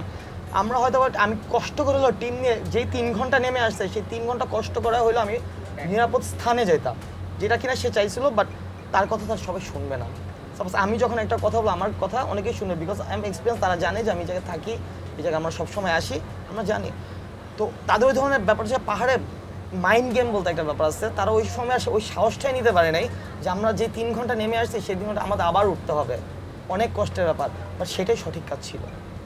আমরা হয়তো আমি কষ্ট করে হলো টিম নিয়ে যেই 3 ঘন্টা নেমে আসছে, সেই 3 ঘন্টা কষ্ট করা হলো আমি নিরাপদ স্থানে যেতাম, যেটা কিনা সে চাইছিল, বাট তার কথা তার সবাই শুনবে না। সাপোজ আমি যখন একটা কথা বলবো, আমার কথা অনেকেই শুনবে, বিকজ আই এম এক্সপিরিয়েন্স, তারা জানে যে আমি জায়গায় থাকি, এই জায়গায় আমরা সবসময় আসি, আমরা জানি। তো তাদের ওই ধরনের ব্যাপার হচ্ছে পাহাড়ে মাইন্ড গেম বলতে একটা ব্যাপার আছে, তারা ওই সময় আসে ওই সাহসটাই নিতে পারে নাই যে আমরা যে 3 ঘন্টা নেমে আসছি সেই 3 ঘন্টা আমাদের আবার উঠতে হবে, অনেক কষ্টের ব্যাপার। বাট সেটাই সঠিক কাজ ছিল,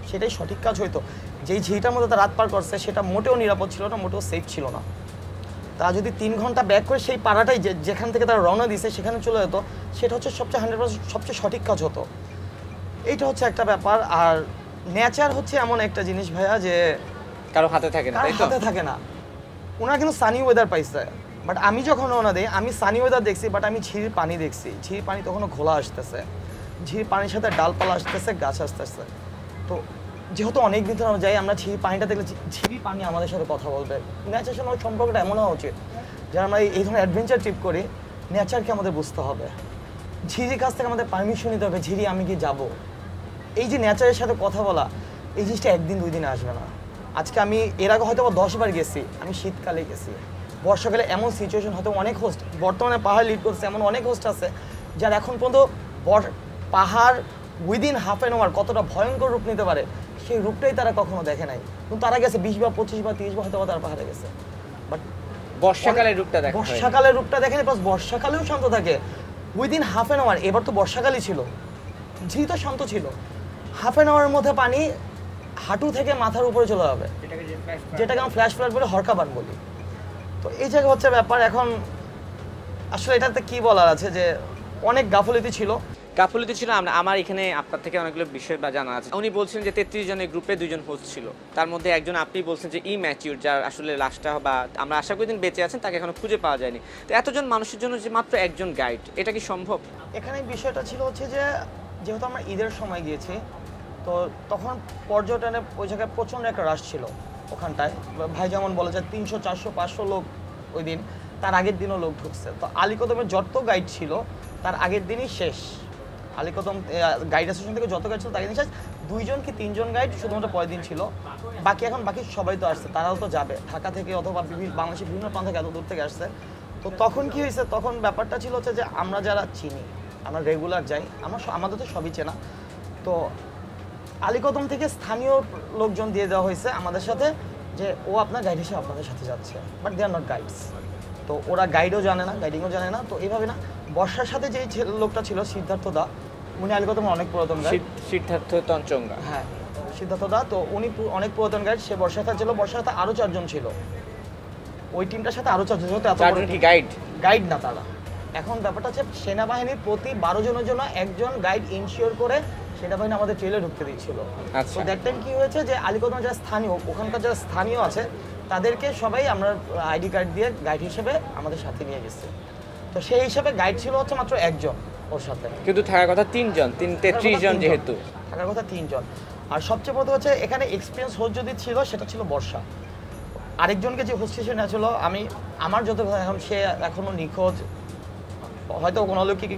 সেটাই সঠিক কাজ হইতো। যেই ঝিটার মধ্যে তারা রাত পার করছে সেটা মোটেও নিরাপদ ছিল না, মোটেও সেফ ছিল না। তারা যদি 3 ঘন্টা ব্যাক করে সেই পাড়াটাই যেখান থেকে তারা রওনা দিয়েছে সেখানে চলে যেত, সেটা হচ্ছে সবচেয়ে 100% সবচেয়ে সঠিক কাজ হতো। এইটা হচ্ছে একটা ব্যাপার। আর নেচার হচ্ছে এমন একটা জিনিস ভাইয়া যে কারো হাতে থাকে না, তাই তো? হাতে থাকে না। ওনারা কিন্তু সানি ওয়েদার পাইছে, বাট আমি যখন রওনা দিই আমি সানি ওয়েদার দেখছি, বাট আমি ঝিরির পানি দেখছি। ঝিরির পানি তখনও ঘোলা আসতেছে, ঝিরির পানির সাথে ডালপালা আসতেছে, গাছ আসতেছে। তো যেহেতু অনেক দিন ধরে আমরা যাই, আমরা ঝিরির পানিটা দেখলে ঝিরির পানি আমাদের সাথে কথা বলবে। নেচার সাথে আমাদের সম্পর্কটা এমন হওয়া উচিত যারা আমরা এই ধরনের অ্যাডভেঞ্চার ট্রিপ করি, নেচারকে আমাদের বুঝতে হবে, ঝিরির কাছ থেকে আমাদের পারমিশন নিতে হবে, ঝিরি আমি কি যাব। এই যে নেচারের সাথে কথা বলা, এই জিনিসটা 1 দিন 2 দিনে আসবে না। আজকে আমি এর আগে হয়তো 10 বার গেছি, আমি শীতকালে গেছি, বর্ষাকালে এমন সিচুয়েশন হয়তো অনেক হোস্ট বর্তমানে পাহাড় লিড করছে, এমন অনেক হোস্ট আছে যারা এখন পর্যন্ত পাহাড় উইদিন হাফ অ্যান আওয়ার কতটা ভয়ঙ্কর রূপ নিতে পারে সেই রূপটাই তারা কখনো দেখে নাই। কিন্তু তারা গেছে 20 বা 25 বা 30 বার হয়তো তারা পাহাড়ে গেছে, বাট বর্ষাকালের রূপটা দেখে, বর্ষাকালের রূপটা দেখেন, প্লাস বর্ষাকালেও শান্ত থাকে উইদিন হাফ অ্যান আওয়ার। এবার তো বর্ষাকালই ছিল, ঝিরি তো শান্ত ছিল, হাফ অ্যান আওয়ারের মধ্যে পানি হাঁটু থেকে মাথার উপরে চলে যাবে, যেটাকে আমরা ফ্ল্যাশ ফ্লাড বলে হরকাবান বলি। তো এই জায়গা হচ্ছে ব্যাপার। এখন আসলে এটাতে কি বলার আছে যে অনেক গাফলতি ছিল। গাফলতি ছিল। আমার এখানে আপনার থেকে অনেকগুলো বিষয় বা জানা আছে। উনি বলছেন যে 33 জনের গ্রুপে 2 জন হোস্ট ছিল, তার মধ্যে একজন আপনি বলছেন যে ম্যাচিউর, যার আসলে লাশটা বা আমরা আশা করি দিন বেঁচে আছেন, তাকে এখনো খুঁজে পাওয়া যায়নি। তো এতজন মানুষের জন্য যে মাত্র একজন গাইড, এটা কি সম্ভব? এখানে বিষয়টা ছিল হচ্ছে যে যেহেতু আমরা ঈদের সময় গিয়েছি, তো তখন পর্যটনে ওই জায়গায় প্রচণ্ড একটা রাশ ছিল ওখানটায়। ভাই যেমন বলে যে 300 400 500 লোক ওই দিন, তার আগের দিনও লোক ঢুকছে। তো আলীকদমের যত গাইড ছিল তার আগের দিনই শেষ, আলীকদম গাইড অ্যাসোসিয়েশন থেকে যত গাইড ছিল তাকে নিয়ে 2জন কি 3জন গাইড শুধুমাত্র পরের দিন ছিল। বাকি সবাই তো আসছে, তারাও তো যাবে ঢাকা থেকে অথবা বাংলাদেশের বিভিন্ন প্রান্ত থেকে এত দূর থেকে আসছে। তো তখন কি হয়েছে, তখন ব্যাপারটা ছিল হচ্ছে যে আমরা যারা চিনি, আমরা রেগুলার যাই, আমাদের তো সবই চেনা। তো আলীকদম থেকে স্থানীয় লোকজন দিয়ে দেওয়া হয়েছে আমাদের সাথে যে ও আপনার গাইড হিসেবে আপনাদের সাথে যাচ্ছে, but they are not guides. তো ওরা গাইডও জানে না, গাইডিংও জানে না। তো এইভাবে না, বর্ষার সাথে যেই লোকটা ছিল সিদ্ধার্থ দা, উনি আলীকদমের অনেক পুরাতন গাইড। সিদ্ধার্থ তঞ্চঙ্গা, হ্যাঁ সিদ্ধার্থ দা, তো উনি অনেক পুরাতন গাইড। সে বর্ষার সাথে ছিল, বর্ষার সাথে আরও 4জন ছিল, ওই টিমটার সাথে আরও 4জন ছিল। তো চারজন কি গাইড? গাইড না তারা। এখন ব্যাপারটা হচ্ছে সেনাবাহিনীর প্রতি 12 জনের জন্য একজন গাইড ইনশিওর করে সেনাবাহিনী আমাদের ট্রেলে ঢুকতে দিচ্ছিল। আচ্ছা। তো দ্যাট টাইম কি হয়েছে যে আলীকদম যারা স্থানীয়, ওখানকার যারা স্থানীয় আছে তাদেরকে সবাই আমরা আইডি কার্ড দিয়ে গাইড হিসেবে আমাদের সাথে নিয়ে গেছি। তো সেই হিসেবে গাইড ছিল হচ্ছে মাত্র একজন ওর সাথে, কিন্তু থাকার কথা 3জন, 33 জন যেহেতু থাকার কথা 3জন। আর সবচেয়ে বড় হচ্ছে এখানে এক্সপিরিয়েন্স হোস্ট যদি ছিল সেটা ছিল বর্ষা। আরেকজনকে যে হোস্ট হিসেবে ছিল আমার যত এখন সে এখনো নিখোঁজ, হয়তো কোনো অলৌকিক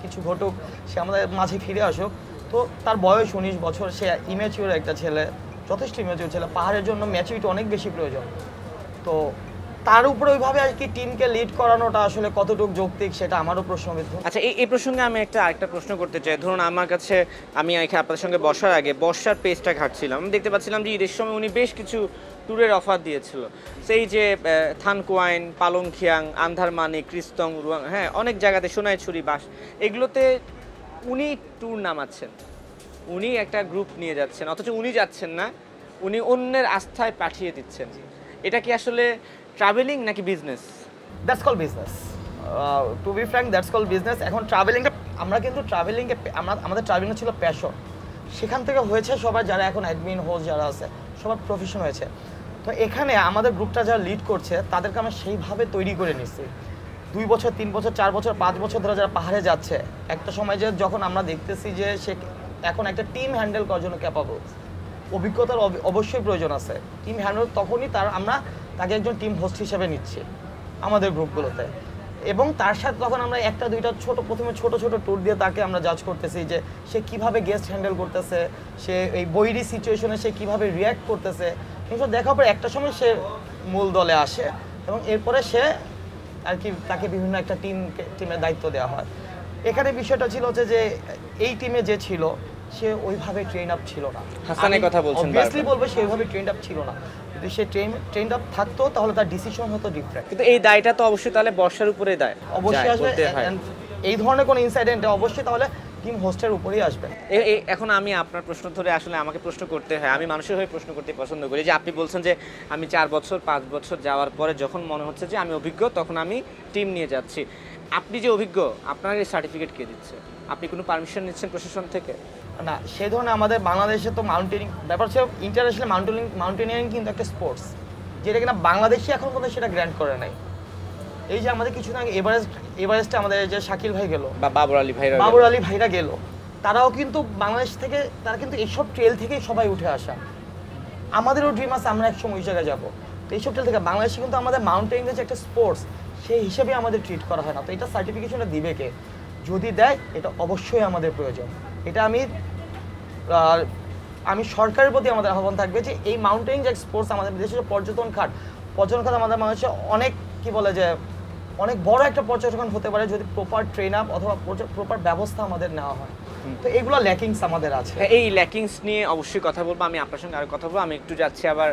কিছু ঘটুক, সে আমাদের মাঝে ফিরে আসুক। তো তার বয়স 19 বছর, সে ইমেচিউর একটা ছেলে, যথেষ্ট ইমেচিউর ছেলে। পাহাড়ের জন্য ম্যাচুরিটি অনেক বেশি প্রয়োজন। তো তার উপরে ওইভাবে আর কি টিমকে লিড করানোটা আসলে কতটুকু যৌক্তিক সেটা আমারও প্রশ্নবিদ্ধ। আচ্ছা, এই প্রসঙ্গে আমি আরেকটা প্রশ্ন করতে চাই। ধরুন আমার কাছে, আমি এখানে আপনাদের সঙ্গে বসার আগে বর্ষার পেজটা ঘাটছিলাম, দেখতে পাচ্ছিলাম যে ঈদের সময় উনি বেশ কিছু ট্যুরের অফার দিয়েছিল। সেই যে থানকোয়াইন, পালংখিয়াং, আন্ধারমানি, ক্রিস্তং, রুয়াং, হ্যাঁ অনেক জায়গাতে, সোনাইছড়ি, বাস, এগুলোতে উনি ট্যুর নামাচ্ছেন, উনি একটা গ্রুপ নিয়ে যাচ্ছেন, অথচ উনি যাচ্ছেন না, উনি অন্যের আস্থায় পাঠিয়ে দিচ্ছেন। এটা কি আসলে ট্রাভেলিং নাকি business? That's call business, to be frank, that's call business. এখন ট্রাভেলিংটা আমরা কিন্তু আমাদের ট্রাভেলিং ছিল প্যাশন, সেখান থেকে হয়েছে সবার যারা এখন অ্যাডমিন হোস্ট যারা আছে সবার প্রফেশন হয়েছে। তো এখানে আমাদের গ্রুপটা যারা লিড করছে তাদেরকে আমরা সেইভাবে তৈরি করে নিচ্ছি। 2 বছর 3 বছর 4 বছর 5 বছর ধরে যারা পাহাড়ে যাচ্ছে, একটা সময় যে যখন আমরা দেখতেছি যে সে এখন একটা টিম হ্যান্ডেল করার জন্য ক্যাপাবল, অভিজ্ঞতার অবশ্যই প্রয়োজন আছে টিম হ্যান্ডেল, তখনই আমরা তাকে একজন টিম হোস্ট হিসেবে নিচ্ছি আমাদের গ্রুপগুলোতে। এবং তার সাথে তখন আমরা একটা দুইটা প্রথমে ছোট ছোট ট্যুর দিয়ে তাকে আমরা জাজ করতেছি যে সে কিভাবে গেস্ট হ্যান্ডেল করতেছে, সে এই বৈরী সিচুয়েশনে সে কিভাবে রিয়্যাক্ট করতেছে। কিন্তু দেখার পর একটা সময় সে মূল দলে আসে এবং এরপরে সে আর কি তাকে বিভিন্ন একটা টিমের দায়িত্ব দেওয়া হয়। এখানে বিষয়টা ছিল যে এই টিমে যে ছিল সে ওইভাবে ট্রেন আপ ছিল না। হাসানের কথা বলছেন, অবভিয়াসলি বলবো সে ওইভাবে ট্রেন আপ ছিল না। যদি সে ট্রেন আপ থাকতো তাহলে তার ডিসিশন হতো ডিফারেন্ট। কিন্তু এই দায়টা তো অবশ্যই তাহলে বর্ষার উপরে দায় অবশ্যই আসবে। এই ধরনের কোনো ইনসাইডেন্ট অবশ্যই তাহলে টিম হোস্টের উপরেই আসবে। এখন আমি আপনার প্রশ্ন ধরে আসলে আমাকে প্রশ্ন করতে হয়, আমি মানুষের হয়ে প্রশ্ন করতে পছন্দ করি। যে আপনি বলছেন যে আমি 4 বছর 5 বছর যাওয়ার পরে যখন মনে হচ্ছে যে আমি অভিজ্ঞ, তখন আমি টিম নিয়ে যাচ্ছি। আপনি যে অভিজ্ঞ, আপনার এই সার্টিফিকেট কে দিচ্ছে? আপনি কোনো পারমিশন নিচ্ছেন প্রশাসন থেকে? না, সেই ধরনের আমাদের বাংলাদেশে তো মাউন্টেনিং ব্যাপার হচ্ছে, ইন্টারন্যাশনাল মাউন্টেনিয়ারিং কিন্তু একটা স্পোর্টস, যেটা কিনা বাংলাদেশে এখন পর্যন্ত সেটা গ্র্যান্ট করে নাই। এই যে আমাদের কিছুদিন আগে এভারেস্টে আমাদের যে শাকিল ভাই গেল বা বাবর আলী ভাইরা গেল, তারাও কিন্তু বাংলাদেশ থেকে, তারা কিন্তু এইসব ট্রেল থেকেই সবাই উঠে আসা। আমাদেরও ড্রিম আছে আমরা একসময় ওই জায়গায় যাবো। তো এইসব ট্রেল থেকে বাংলাদেশে কিন্তু আমাদের মাউন্টেনিং যে একটা স্পোর্টস, সেই হিসেবে আমাদের ট্রিট করা হয় না। তো এটা সার্টিফিকেশনটা দিবে কে? যদি দেয় এটা অবশ্যই আমাদের প্রয়োজন। এটা আমি সরকারের প্রতি আমাদের আহ্বান থাকবে যে এই মাউন্টেনিং যে স্পোর্টস আমাদের দেশের পর্যটন খাত আমাদের মানুষের অনেক কি বলে যে অনেক বড় একটা পর্যটন হতে পারে যদি প্রপার ট্রেন আপ অথবা প্রপার ব্যবস্থা আমাদের নেওয়া হয়। তো এগুলো ল্যাকিংস আমাদের আছে। এই ল্যাকিংস নিয়ে অবশ্যই কথা বলবো। আমি আপনার সঙ্গে আরো কথা বলবো। আমি একটু যাচ্ছি আবার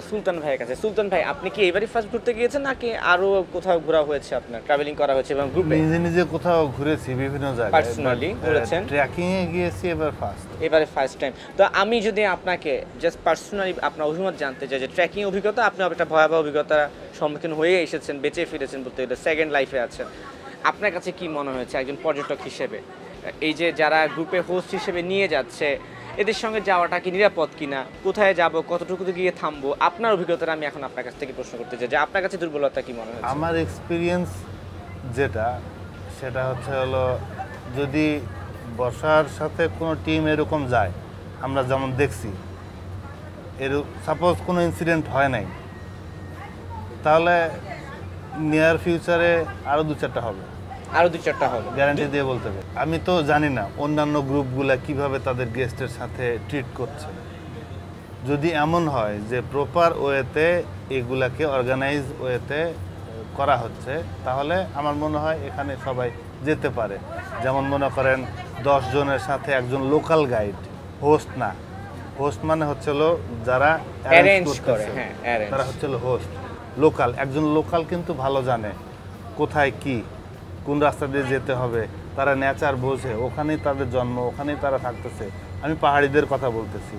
সুলতান ভাইয়ের কাছে। সুলতান ভাই, আপনি কি এবারই ফার্স্ট ঘুরতে গিয়েছেন নাকি আরো কোথাও ঘোরা হয়েছে আপনার, ট্রাভেলিং করা হয়েছে এবং গ্রুপে? নিজে কোথাও ঘুরেছি বিভিন্ন জায়গায়, পার্সোনালি ঘুরেছেন? ট্রেকিং এ গিয়েছি এবারে ফার্স্ট টাইম। তো আমি যদি আপনাকে জাস্ট পার্সোনালি আপনার অভিমত জানতে চাই যে ট্রেকিং অভিজ্ঞতা, আপনি একটা ভয়াবহ অভিজ্ঞতার সম্মুখীন হয়ে এসেছেন, বেঁচে ফিরেছেন বলতে গেলে, সেকেন্ড লাইফে আছেন। আপনার কাছে কি মনে হয়েছে একজন পর্যটক হিসেবে, এই যে যারা গ্রুপে হোস্ট হিসেবে নিয়ে যাচ্ছে, এদের সঙ্গে যাওয়াটা কি নিরাপদ কিনা, কোথায় যাব, কতটুকু গিয়ে থামবো, আপনার অভিজ্ঞতাটা আমি এখন আপনার কাছ থেকে প্রশ্ন করতে চাই যে আপনার কাছে দুর্বলতা কি মনে হচ্ছে? আমার এক্সপিরিয়েন্স সেটা হলো যদি বর্ষার সাথে কোনো টিম এরকম যায়, আমরা যেমন দেখছি, সাপোজ কোনো ইনসিডেন্ট হয় নাই, তাহলে নিয়ার ফিউচারে আরও 2-4টা হবে। আরো 2-4টা হবে। গ্যারান্টি দিয়ে বলতে পারি। আমি তো জানি না অন্যান্য গ্রুপগুলা কিভাবে তাদের গেস্টের সাথে ট্রিট করছে। যদি এমন হয় যে প্রপার ওয়েতে এগুলাকে অর্গানাইজ ওয়েতে করা হচ্ছে, তাহলে আমার মনে হয় এখানে সবাই যেতে পারে। যেমন মনে করেন 10 জনের সাথে একজন লোকাল গাইড, হোস্ট না। হোস্ট মানে হচ্ছে হলো যারা অ্যারেঞ্জ করে, হ্যাঁ অ্যারেঞ্জ, তারা হচ্ছে হলো হোস্ট। লোকাল একজন লোকাল কিন্তু ভালো জানে কোথায় কি কোন রাস্তা দিয়ে যেতে হবে, তারা নেচার বোঝে, ওখানেই তাদের জন্ম, ওখানেই তারা থাকতেছে। আমি পাহাড়িদের কথা বলতেছি।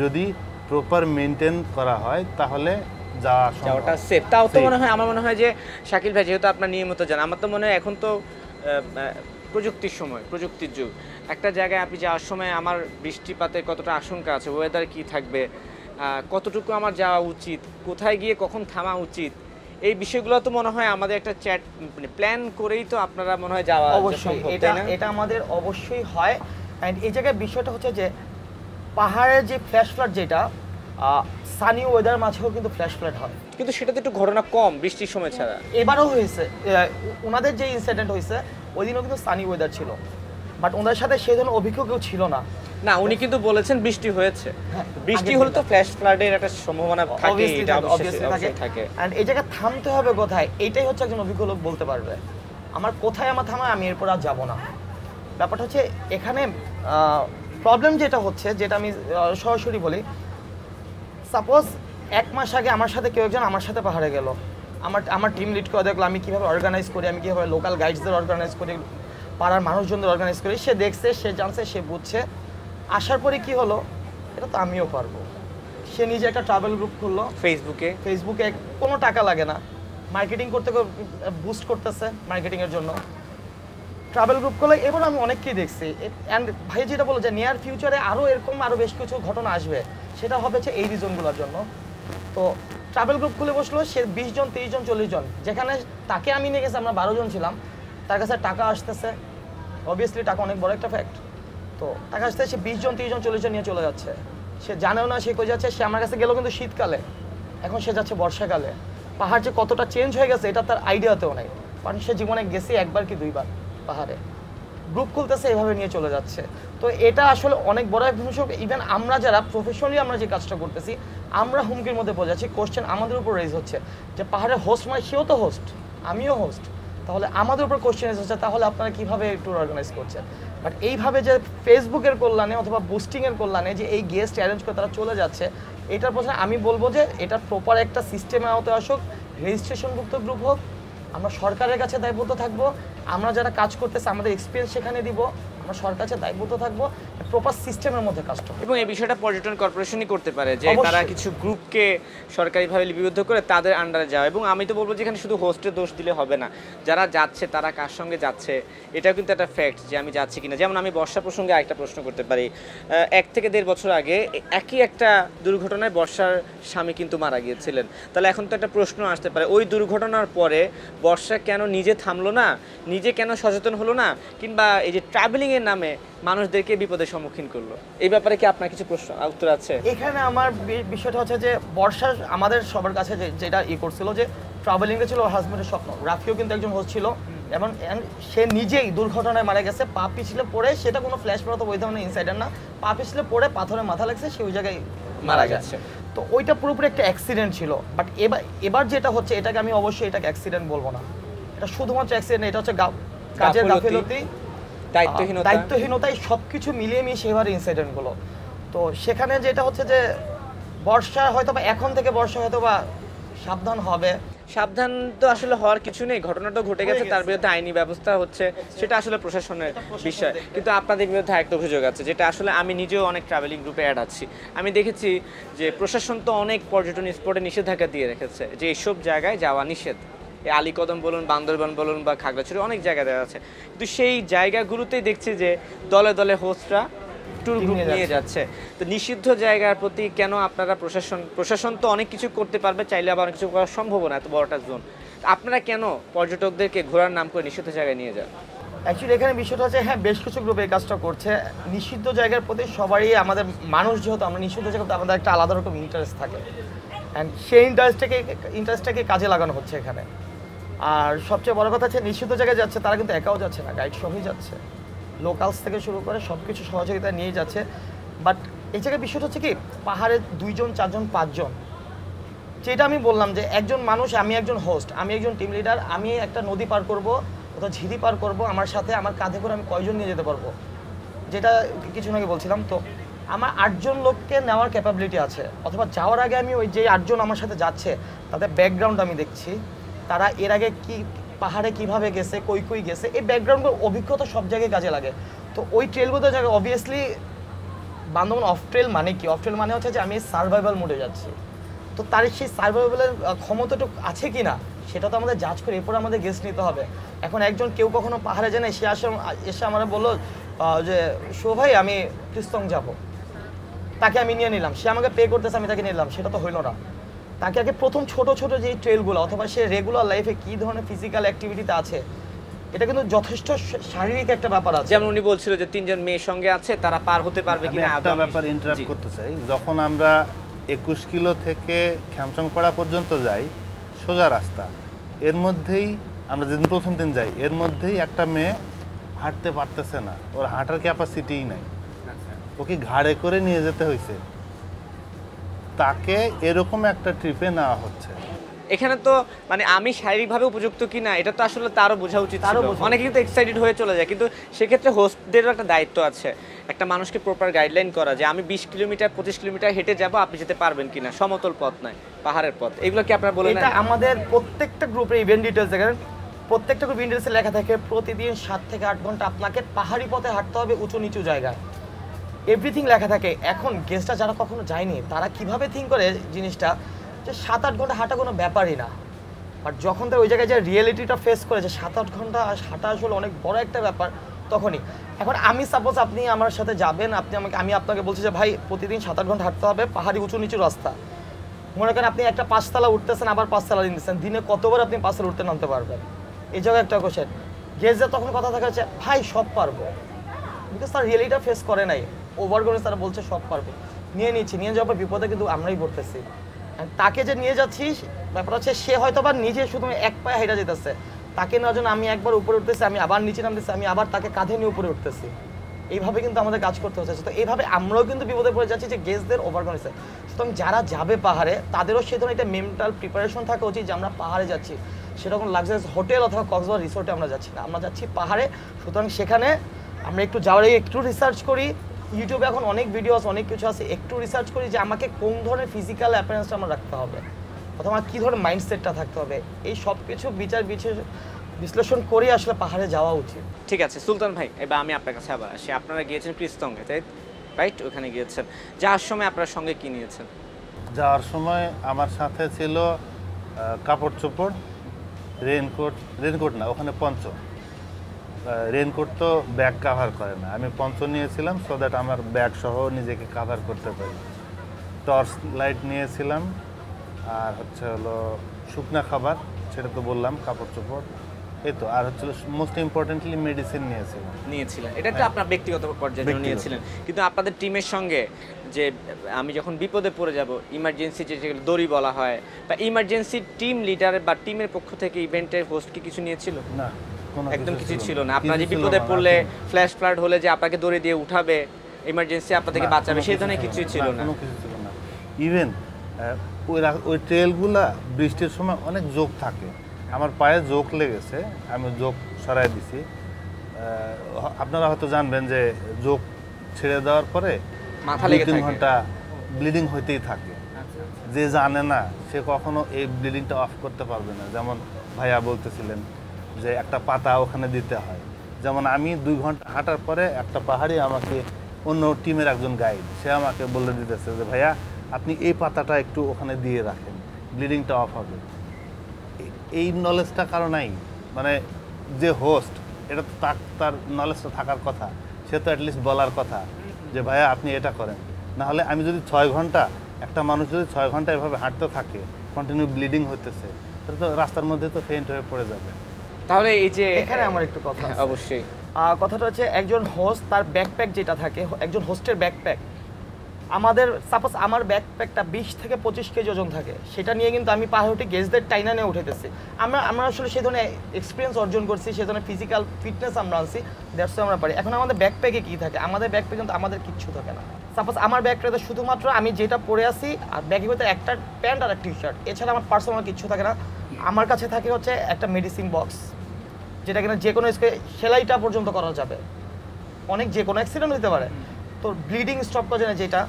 যদি প্রপার মেনটেন করা হয় তাহলে যাওয়াটা সেফ। তাও তো মনে হয়, আমার মনে হয় যে শাকিল ভাই যেহেতু আপনার নিয়মিত যান, আমার তো মনে হয় এখন তো প্রযুক্তির সময়, প্রযুক্তির যুগ। একটা জায়গায় আপনি যাওয়ার সময় আমার বৃষ্টিপাতের কতটা আশঙ্কা আছে, ওয়েদার কি থাকবে, কতটুকু আমার যাওয়া উচিত, কোথায় গিয়ে কখন থামা উচিত, এই বিষয়গুলো তো মনে হয় আমাদের একটা চ্যাট মানে প্ল্যান করেই তো আপনারা মনে হয় যাওয়া অবশ্যই। সম্ভব, এটা তাই না? এটা আমাদের অবশ্যই হয়। অ্যান্ড এই জায়গায় বিষয়টা হচ্ছে যে পাহাড়ের যে ফ্ল্যাশ ফ্লাড, যেটা সানি ওয়েদার মাঝেও কিন্তু ফ্ল্যাশ ফ্লাড হয়, কিন্তু সেটা তো একটু ঘটনা কম বৃষ্টির সময় ছাড়া। এবারও হয়েছে। ওনাদের যে ইনসিডেন্ট হয়েছে ওই দিনও কিন্তু সানি ওয়েদার ছিল, বাট ওনাদের সাথে সেই ধরনের অভিজ্ঞ কেউ ছিল না। না, উনি কিন্তু বলেছেন বৃষ্টি হয়েছে। হ্যাঁ, বৃষ্টি আগের হলে তো দিনটা। ফ্ল্যাশ ফ্লাডের একটা সম্ভাবনা থাকে, Obviously এটা থাকে, অবশ্যই obviously থাকে। অ্যান্ড এই জায়গায় থামতে হবে কোথায়, এইটাই হচ্ছে একজন অভিজ্ঞ লোক বলতে পারবে। আমার কোথায় আমার থামায়, আমি এরপর আর যাবো না। ব্যাপারটা হচ্ছে এখানে প্রবলেম যেটা হচ্ছে, যেটা আমি সরাসরি বলি, সাপোজ 1 মাস আগে আমার সাথে কেউ একজন আমার সাথে পাহাড়ে গেল, আমার টিম লিড করে দেখলো আমি কীভাবে অর্গানাইজ করি, আমি কীভাবে লোকাল গাইডসদের অর্গানাইজ করি, পাড়ার মানুষজনদের অর্গানাইজ করি। সে দেখছে, সে জানছে, সে বুঝছে। আসার পরে কি হলো, এটা তো আমিও পারবো। সে নিজে একটা ট্রাভেল গ্রুপ খুললো ফেসবুকে, কোনো টাকা লাগে না, মার্কেটিং করতে বুস্ট করতেছে মার্কেটিংয়ের জন্য, ট্রাভেল গ্রুপ করলে। এবার আমি অনেককেই দেখছি। অ্যান্ড ভাই যেটা বলো যে নিয়ার ফিউচারে আরও এরকম আরও বেশ কিছু ঘটনা আসবে, সেটা হবে হচ্ছে এই রিজনগুলোর জন্য। তো ট্রাভেল গ্রুপ খুলে বসলো, সে 20 জন 30 জন 40 জন, যেখানে তাকে আমি নিয়ে গেছি আমরা 12 জন ছিলাম, তার কাছে টাকা আসতেছে, অবভিয়াসলি টাকা অনেক বড় একটা ফ্যাক্ট। তো টাকা আসতে সে 20 জন 30 জন 40 জন নিয়ে চলে যাচ্ছে, সে জানেও না সে কই যাচ্ছে। সে আমার কাছে গেলেও কিন্তু শীতকালে, এখন সে যাচ্ছে বর্ষাকালে। পাহাড় যে কতটা চেঞ্জ হয়ে গেছে এটা তার আইডিয়াতেও নাই, কারণ সে জীবনে গেছে একবার কি 2বার পাহাড়ে। গ্রুপ খুলতেছে, এভাবে নিয়ে চলে যাচ্ছে। তো এটা আসলে অনেক বড় একটা বিষয়। ইভেন আমরা যারা প্রফেশনালি আমরা যে কাজটা করতেছি, আমরা হুমকির মধ্যে পড়ে যাচ্ছি। কোশ্চেন আমাদের উপর রেজ হচ্ছে যে পাহাড়ে হোস্ট মানে সেও তো হোস্ট, আমিও হোস্ট, তাহলে আমাদের উপর কোশ্চেন রেজ হচ্ছে, তাহলে আপনারা কীভাবে ট্যুর অর্গানাইজ করছেন। বাট এইভাবে যে ফেসবুকের কল্যাণে অথবা বুস্টিংয়ের কল্যাণে যে এই গেস্ট অ্যারেঞ্জ করে তারা চলে যাচ্ছে, এটার পেছনে আমি বলবো যে এটা প্রপার একটা সিস্টেমে আওতায় আসুক, রেজিস্ট্রেশনভুক্ত গ্রুপ হোক, আমরা সরকারের কাছে দায়বদ্ধ থাকবো, আমরা যারা কাজ করতেছে আমাদের এক্সপিরিয়েন্স সেখানে দিব, আমরা সরকারের কাছে দায়বদ্ধ থাকবো, প্রপার সিস্টেমের মধ্যে কাজটা। এবং এই বিষয়টা পর্যটন কর্পোরেশনই করতে পারে, যে অবশ্যই। তারা কিছু গ্রুপকে সরকারিভাবে লিপিবদ্ধ করে তাদের আন্ডারে যাওয়া। এবং আমি তো বলবো যে এখানে শুধু হোস্টের দোষ দিলে হবে না, যারা যাচ্ছে তারা কার সঙ্গে যাচ্ছে এটাও কিন্তু একটা ফ্যাক্ট, যে আমি যাচ্ছি কিনা। যেমন আমি বর্ষা প্রসঙ্গে আরেকটা প্রশ্ন করতে পারি। 1 থেকে 1.5 বছর আগে একই একটা দুর্ঘটনায় বর্ষার স্বামী কিন্তু মারা গিয়েছিলেন। তাহলে এখন তো একটা প্রশ্ন আসতে পারে, ওই দুর্ঘটনার পরে বর্ষা কেন নিজে থামলো না, নিজে কেন সচেতন হলো না, কিংবা এই যে ট্রাভেলিংয়ের নামে মানুষদেরকে বিপদের সম্মুখীন করলো, এই ব্যাপারে কি আপনার কিছু প্রশ্ন উত্তর আছে? এখানে আমার বিষয়টা হচ্ছে যে বর্ষা আমাদের সবার কাছে যেটা করছিল যে ট্রাভেলিংটা ছিল ওর হাজবেন্ডের স্বপ্ন। রাফিও কিন্তু একজন হোস্ট ছিল, এবং সে নিজেই দুর্ঘটনায় মারা গেছে। পা পিছলে পড়ে, সেটা কোনো ফ্ল্যাশ পড়া তো ওই ধরনের ইনসাইডার না, পা পিছলে পড়ে পাথরে মাথা লাগছে, সে ওই জায়গায় মারা গেছে। তো ওইটা পুরোপুরি একটা অ্যাক্সিডেন্ট ছিল। বাট এবার যেটা হচ্ছে, এটাকে আমি অবশ্যই এটাকে অ্যাক্সিডেন্ট বলবো না, এটা শুধুমাত্র অ্যাক্সিডেন্ট, এটা হচ্ছে কাজের গাফিলতি, দায়িত্বহীনতায় সবকিছু মিলিয়ে মিশে এবার ইনসিডেন্টগুলো। তো সেখানে যেটা হচ্ছে যে বর্ষা হয়তো বা এখন থেকে বর্ষা হয়তো বা সাবধান হবে। সাবধান তো আসলে হওয়ার কিছু নেই, ঘটনাটা ঘটে গেছে, তার বিরুদ্ধে আইনি ব্যবস্থা হচ্ছে, সেটা আসলে প্রশাসনের বিষয়। কিন্তু আপনাদের বিরুদ্ধে আরেকটা অভিযোগ আছে, যেটা আসলে আমি নিজেও অনেক ট্রাভেলিং গ্রুপে অ্যাড আছি, আমি দেখেছি যে প্রশাসন তো অনেক পর্যটন স্পটে নিষেধাজ্ঞা দিয়ে রেখেছে যে এইসব জায়গায় যাওয়া নিষেধ। আলীকদম বলুন, বান্দরবান বলুন বা খাগড়াছড়ি, অনেক জায়গায় দেওয়া আছে, কিন্তু সেই জায়গাগুলোতেই দেখছি যে দলে দলে হোস্টরা ট্যুর গ্রুপ নিয়ে যাচ্ছে। তো নিষিদ্ধ জায়গার প্রতি কেন আপনারা প্রশাসন তো অনেক কিছু করতে পারবে, চাইলে আবার অনেক কিছু করা সম্ভব না, এত বড়টা জোন, আপনারা কেন পর্যটকদেরকে ঘোরার নাম করে নিষিদ্ধ জায়গায় নিয়ে যান? অ্যাকচুয়ালি এখানে বিষয়টা হচ্ছে, হ্যাঁ বেশ কিছু গ্রুপ এই কাজটা করছে। নিষিদ্ধ জায়গার প্রতি সবারই, আমাদের মানুষ যেহেতু, আমরা নিষিদ্ধ জায়গাতে আমাদের একটা আলাদা রকম ইন্টারেস্ট থাকে, অ্যান্ড সেই ইন্টারেস্টটাকে কাজে লাগানো হচ্ছে এখানে। আর সবচেয়ে বড় কথা হচ্ছে নিষিদ্ধ জায়গায় যাচ্ছে তারা কিন্তু একাও যাচ্ছে না, গাইড সবই যাচ্ছে, লোকালস থেকে শুরু করে সব কিছু সহযোগিতা নিয়ে যাচ্ছে। বাট এই জায়গায় বিষয়টা হচ্ছে কি, পাহাড়ে 2 জন 4 জন 5 জন, যেটা আমি বললাম যে একজন মানুষ, আমি একজন হোস্ট, আমি একজন টিম লিডার, আমি একটা নদী পার করব অথবা ঝিরি পার করব, আমার সাথে আমার কাঁধে করে আমি কয়জন নিয়ে যেতে পারবো, যেটা কিছু আগে বলছিলাম। তো আমার 8 জন লোককে নেওয়ার ক্যাপাবিলিটি আছে, অথবা যাওয়ার আগে আমি ওই যে 8 জন আমার সাথে যাচ্ছে তাদের ব্যাকগ্রাউন্ড আমি দেখছি, তারা এর আগে কি পাহাড়ে কিভাবে গেছে, কই কই গেছে, এই ব্যাকগ্রাউন্ডের অভিজ্ঞতা সব জায়গায় কাজে লাগে। তো ওই ট্রেলগুলো জায়গায় অবভিয়াসলি বান্দরবান অফ ট্রেল মানে কি, অফ ট্রেল মানে হচ্ছে যে আমি সার্ভাইভাল মোডে যাচ্ছি, তো তার সেই সার্ভাইভালের ক্ষমতাটুকু আছে কি না সেটা তো আমাদের জাজ করে এরপর আমাদের গেস্ট নিতে হবে। এখন একজন কেউ কখনো পাহাড়ে যায় না, সে এসে আমরা বললো যে শো ভাই আমি কৃস্তং যাব, তাকে আমি নিয়ে নিলাম, সে আমাকে পে করতেছে, আমি তাকে নিলাম, সেটা তো হইলো না। তাকে আগে প্রথম ছোট ছোট যে ট্রেলগুলো অথবা সে রেগুলার লাইফে কী ধরনের ফিজিক্যাল অ্যাক্টিভিটিতে আছে, এটা কিন্তু যথেষ্ট শারীরিক একটা ব্যাপার আছে। যেমন উনি বলছিল যে 3 জন মেয়ের সঙ্গে আছে, তারা পার হতে পারবে আমি কিনা। একটা ব্যাপার ইন্টারাপ্ট করতে চাই, যখন আমরা 21 কিলো থেকে খ্যামচংপাড়া পর্যন্ত যাই সোজা রাস্তা, এর মধ্যেই আমরা যেদিন প্রথম দিন যাই এর মধ্যেই একটা মেয়ে হাঁটতে পারতেছে না, ওর হাঁটার ক্যাপাসিটিই নাই, ওকে ঘাড়ে করে নিয়ে যেতে হয়েছে, তাকে এরকম একটা ট্রিপে নেওয়া হচ্ছে। এখানে তো মানে আমি শারীরিকভাবে উপযুক্ত কিনা এটা তো আসলে তারও বোঝা উচিত ছিল। অনেকে কিন্তু এক্সাইটেড হয়ে চলে যায়, কিন্তু সেক্ষেত্রে হোস্টদেরও একটা দায়িত্ব আছে একটা মানুষকে প্রপার গাইডলাইন করা, যে আমি 20 কিলোমিটার 25 কিলোমিটার হেঁটে যাব, আপনি যেতে পারবেন কিনা, সমতল পথ নয় পাহাড়ের পথ, এগুলো কি আপনারা বলেন? এটা আমাদের প্রত্যেকটা গ্রুপের ইভেন্ট ডিটেলস দেখেন, প্রত্যেকটা গ্রুপ ডিটেলসে লেখা থাকে প্রতিদিন 7 থেকে 8 ঘন্টা আপনাকে পাহাড়ি পথে হাঁটতে হবে, উঁচু নিচু জায়গায়, এভরিথিং লেখা থাকে। এখন গেস্টরা যারা কখনো যায়নি তারা কিভাবে থিঙ্ক করে জিনিসটা যে 7-8 ঘন্টা হাঁটা কোনো ব্যাপারই না, বাট যখন তারা ওই জায়গায় যে রিয়েলিটিটা ফেস করে যে 7-8 ঘন্টা হাঁটা আসলে অনেক বড় একটা ব্যাপার, তখনই। এখন আমি সাপোজ আপনি আমার সাথে যাবেন, আমি আপনাকে বলছি যে ভাই প্রতিদিন 7-8 ঘন্টা হাঁটতে হবে, পাহাড়ি উঁচু নিচু রাস্তা, মনে করেন আপনি একটা 5 তলা উঠতেছেন আবার 5 তলা দিতেছেন, দিনে কতবার আপনি 5 তলা উঠতে নামতে পারবেন, এই জায়গায় একটা কোশ্চেন। গেস্টদের তখন কথা থাকে হচ্ছে ভাই সব পারবো, বিকজ তার রিয়েলিটিটা ফেস করে নাই, ওভার করে তারা বলছে সব পারবে, নিয়ে নিচ্ছি, নিয়ে যাওয়ার পর বিপদে কিন্তু আমরাই পড়তেছি। তাকে যে নিয়ে যাচ্ছি ব্যাপার হচ্ছে সে হয়তো বা নিজে শুধু এক পায়ে হেঁটে যেতেছে, তাকে নেওয়ার জন্য আমি একবার উপরে উঠতেছি, আমি আবার নিচে নামতেছি, আমি আবার তাকে কাঁধে নিয়ে উপরে উঠতেছি, এইভাবে কিন্তু আমাদের কাজ করতে হচ্ছে। তো এইভাবে আমরাও কিন্তু বিপদে পড়ে যাচ্ছি যে গেস্টদের ওভার করেছে। সুতরাং যারা যাবে পাহাড়ে তাদেরও সে ধরনের একটা মেন্টাল প্রিপারেশন থাকা উচিত যে আমরা পাহাড়ে যাচ্ছি, সেরকম লাক্সারিয়াস হোটেল অথবা কক্সবাজার রিসোর্টে আমরা যাচ্ছি না, আমরা যাচ্ছি পাহাড়ে। সুতরাং সেখানে আমরা একটু যাওয়ার আগে একটু রিসার্চ করি, ইউটিউবে এখন অনেক ভিডিও আছে, অনেক কিছু আছে, একটু রিসার্চ করি যে আমাকে কোন ধরনের ফিজিক্যাল অ্যাপিয়ারেন্সটা আমার রাখতে হবে অথবা কী ধরনের মাইন্ডসেটটা থাকতে হবে, এই সব কিছু বিশ্লেষণ করে আসলে পাহাড়ে যাওয়া উচিত। ঠিক আছে সুলতান ভাই, এবার আমি আপনার কাছে আবার আসি। আপনারা গিয়েছেন কৃস্তঙ্গে, তাই রাইট? ওখানে গিয়েছেন, যাওয়ার সময় আপনার সঙ্গে কি নিয়েছেন? যাওয়ার সময় আমার সাথে ছিল কাপড় চোপড়, রেনকোট না, ওখানে পঞ্চ, রেনকোট তো ব্যাগ কাভার করে না, আমি পঞ্চ নিয়েছিলাম সো দ্যাট আমার ব্যাগ সহ নিজেকে কাভার করতে পারি। টর্চ লাইট নিয়েছিলাম, আর হচ্ছে হলো শুকনা খাবার, সেটা তো বললাম, কাপড় চোপড়, এই তো। আর হচ্ছে মোস্ট ইম্পর্টেন্টলি মেডিসিন নিয়েছিলেন, এটা তো আপনার ব্যক্তিগত পর্যায়ে নিয়েছিলেন, কিন্তু আপনাদের টিমের সঙ্গে যে আমি যখন বিপদে পড়ে যাব, ইমার্জেন্সি যেগুলো দড়ি বলা হয়, বা ইমার্জেন্সি টিম লিডার বা টিমের পক্ষ থেকে ইভেন্টের হোস্ট কি কিছু নিয়েছিল? না, একদম কিছু ছিল না। আপনারা যে বিপদে পড়লে, ফ্ল্যাশ ফ্লাড হলে যে আপনাকে দড়ি দিয়ে উঠাবে, ইমার্জেন্সি আপনাদেরকে বাঁচাবে, সেই ধরনের কিছুই ছিল না। কোনো কিছু ছিল না। ইভেন ওই ট্রেলগুলা বৃষ্টির সময় অনেক জোক থাকে, আমার পায়ে জোক লেগেছে, আমি জোক সরাই দিছি। আপনারা হয়তো জানবেন যে জোক ছেড়ে দেওয়ার পরে মাথা লেগে 2-3 ঘন্টা ব্লিডিং হইতেই থাকে। যে জানে না সে কখনো এই ব্লিডিংটা অফ করতে পারবে না। যেমন ভাইয়া বলতেছিলেন যে একটা পাতা ওখানে দিতে হয়, যেমন আমি 2 ঘন্টা হাঁটার পরে একটা পাহাড়ি আমাকে, অন্য টিমের একজন গাইড, সে আমাকে বলে দিতেছে যে ভাইয়া আপনি এই পাতাটা একটু ওখানে দিয়ে রাখেন, ব্লিডিংটা অফ হবে। এই নলেজটা কারো নাই, মানে যে হোস্ট, এটা তো তার নলেজটা থাকার কথা, সে তো অ্যাটলিস্ট বলার কথা যে ভাইয়া আপনি এটা করেন। না হলে আমি যদি 6 ঘন্টা, একটা মানুষ যদি 6 ঘন্টা এভাবে হাঁটতে থাকে, কন্টিনিউ ব্লিডিং হতেছে, তাহলে তো রাস্তার মধ্যে তো ফেইন্ট হয়ে পড়ে যাবে। তাহলে এই যে এখানে আমার একটু কথা আছে। অবশ্যই কথাটা হচ্ছে একজন হোস্ট তার ব্যাকপ্যাক যেটা থাকে, একজন হোস্টের ব্যাকপ্যাক আমাদের সাপোজ আমার ব্যাকপ্যাকটা 20 থেকে 25 কেজি ওজন থাকে, সেটা নিয়ে কিন্তু আমি পাহাড়ে উঠে গেজদের টাইনা নিয়ে উঠেতেছি। আমরা আসলে সেই ধরনের এক্সপিরিয়েন্স অর্জন করছি, সেই ধরনের ফিজিক্যাল ফিটনেস আমরা আনছি, দ্যাটস আমরা পারি। এখন আমাদের ব্যাকপ্যাকে কী থাকে? আমাদের ব্যাকপ্যাকে কিন্তু আমাদের কিচ্ছু থাকে না। সাপোজ আমার ব্যাকপ্যাকে শুধুমাত্র আমি যেটা পরে আসি আর ব্যাগের ভিতরে একটা প্যান্ট আর একটা টি শার্ট, এছাড়া আমার পার্সোনাল কিচ্ছু থাকে না। আমার কাছে থাকে হচ্ছে একটা মেডিসিন বক্স, যেটা কিনা যে কোনো সেলাইটা পর্যন্ত করা যাবে, যে কোনো অ্যাক্সিডেন্ট হতে পারে, তো ব্লিডিং স্টপ করার জন্য যেটা।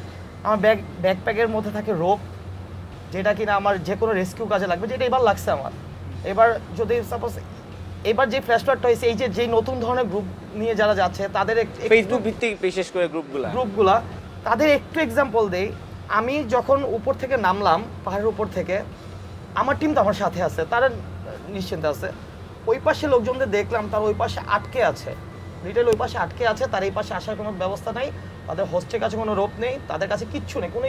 আমার ব্যাকপ্যাকের মধ্যে থাকে রোপ, যেটা কিনা আমার যে কোনো রেস্কিউ কাজে লাগবে, যেটা এবার লাগছে আমার। এবার যদি সাপোজ এবার যে ফ্ল্যাশব্যাকটা হয়েছে, এই যে নতুন ধরনের গ্রুপ নিয়ে যারা যাচ্ছে তাদের ফেসবুক ভিত্তিক বিশেষ করে গ্রুপগুলা তাদের একটু এক্সাম্পল দেই। আমি যখন উপর থেকে নামলাম, পাহাড়ের উপর থেকে, আমার টিম তো আমার সাথে আছে, তারা নিশ্চিন্তে আছে। ওই পাশে লোকজনদের দেখলাম তারা ওই পাশে আটকে আছে, রিটেল ওই পাশে আটকে আছে, তার এই পাশে আসার কোনো ব্যবস্থা নাই, তাদের হোস্টের কাছে কোনো রোপ নেই, তাদের কাছে কিচ্ছু নেই, কোনো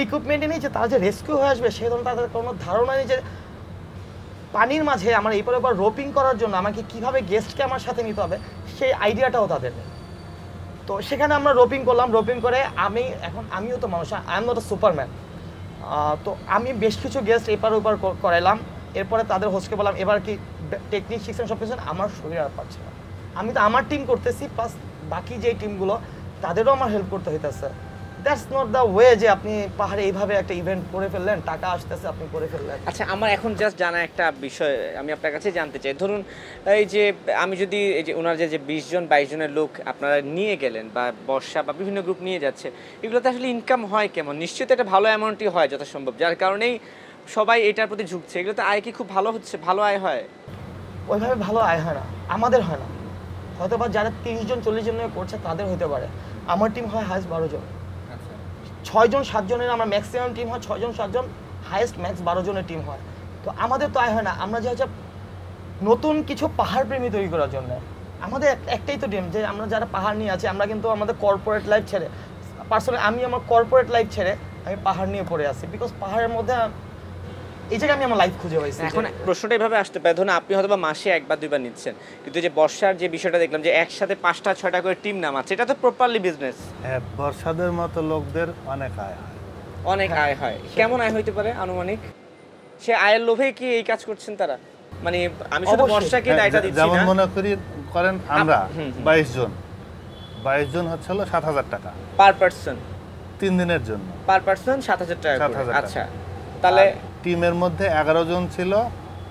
ইকুইপমেন্টই নেই যে তারা যে রেস্কিউ হয়ে আসবে সেই ধরনের তাদের কোনো ধারণা নেই যে পানির মাঝে আমার এই পরে রোপিং করার জন্য আমাকে কীভাবে গেস্টকে আমার সাথে নিতে হবে, সেই আইডিয়াটাও তাদের নেই। তো সেখানে আমরা রোপিং করলাম, রোপিং করে আমিও তো মানুষ, I am not a Superman. তো আমি বেশ কিছু গেস্ট এপার ওপার করাইলাম, এরপরে তাদের হোস্টকে বললাম এবার কি টেকনিক শিখছেন সব কিছু। আমার শরীর আর পারছে না, আমি তো আমার টিম করতেছি, প্লাস বাকি যে টিমগুলো তাদেরও আমার হেল্প করতে হইতেছে। দ্যাটস নট দ্য ওয়ে যে আপনি পাহাড়ে এইভাবে একটা ইভেন্ট করে ফেললেন, টাকা আসতেছে আপনি করে ফেললেন। আচ্ছা, আমার এখন জাস্ট জানা একটা বিষয় আমি আপনার কাছে জানতে চাই। ধরুন এই যে আমি যদি এই যে ওনার যে 20 জন 22 জনের লোক আপনারা নিয়ে গেলেন বা বর্ষা বা বিভিন্ন গ্রুপ নিয়ে যাচ্ছে, এগুলোতে আসলে ইনকাম হয় কেমন? নিশ্চয়ই একটা ভালো অ্যামাউন্টই হয় যথাসম্ভব, যার কারণেই সবাই এটার প্রতি ঝুঁকছে। এগুলোতে আয় কি খুব ভালো হচ্ছে, ভালো আয় হয়? ওইভাবে ভালো আয় হয় না, আমাদের হয় না। হয়তো বা যারা 30 জন 40 জন করছে তাদের হতে পারে, আমার টিম হয় হাইস্ট 12 জন। 6 জন 7 জনের আমার ম্যাক্সিমাম টিম হয়, 6 জন 7 জন, হাইয়েস্ট ম্যাক্স 12 জনের টিম হয়। তো আমাদের তো আয় হয় না। আমরা যে হচ্ছে নতুন কিছু পাহাড় প্রেমী তৈরি করার জন্য আমাদের একটাই তো টিম, যে আমরা যারা পাহাড় নিয়ে আছি, আমরা কিন্তু আমাদের কর্পোরেট লাইফ ছেড়ে, পার্সোনালি আমি আমার কর্পোরেট লাইফ ছেড়ে আমি পাহাড় নিয়ে পড়ে আছি, বিকজ পাহাড়ের মধ্যে এই জায়গায় আমি আমার লাইফ খুঁজে পাইছি। এখন প্রশ্নটা এভাবে আসতে পারে, ধরুন আপনি হয়তো বা মাসে 1 বা 2 বার নিচ্ছেন, কিন্তু যে বর্ষার যে বিষয়টা দেখলাম যে একসাথে 5টা 6টা করে টিম নামাচ্ছে, এটা তো প্রপারলি বিজনেস। হ্যাঁ, বর্ষাদের মতো লোকদের অনেক আয় হয়। অনেক আয় হয়। কেমন আয় হইতে পারে আনুমানিক? সে আয়ের লোভে কি এই কাজ করছেন তারা? মানে আমি শুধু বর্ষাকে দায়টা দিচ্ছি যেমন না, মনে করেন আমরা 22 জন হচ্ছে হলো 7,000 টাকা পার পারসন 3 দিনের জন্য। পার পারসন 7,000 টাকা করে। 7,000 টাকা। আচ্ছা, তাহলে টিমের মধ্যে 11 জন ছিল,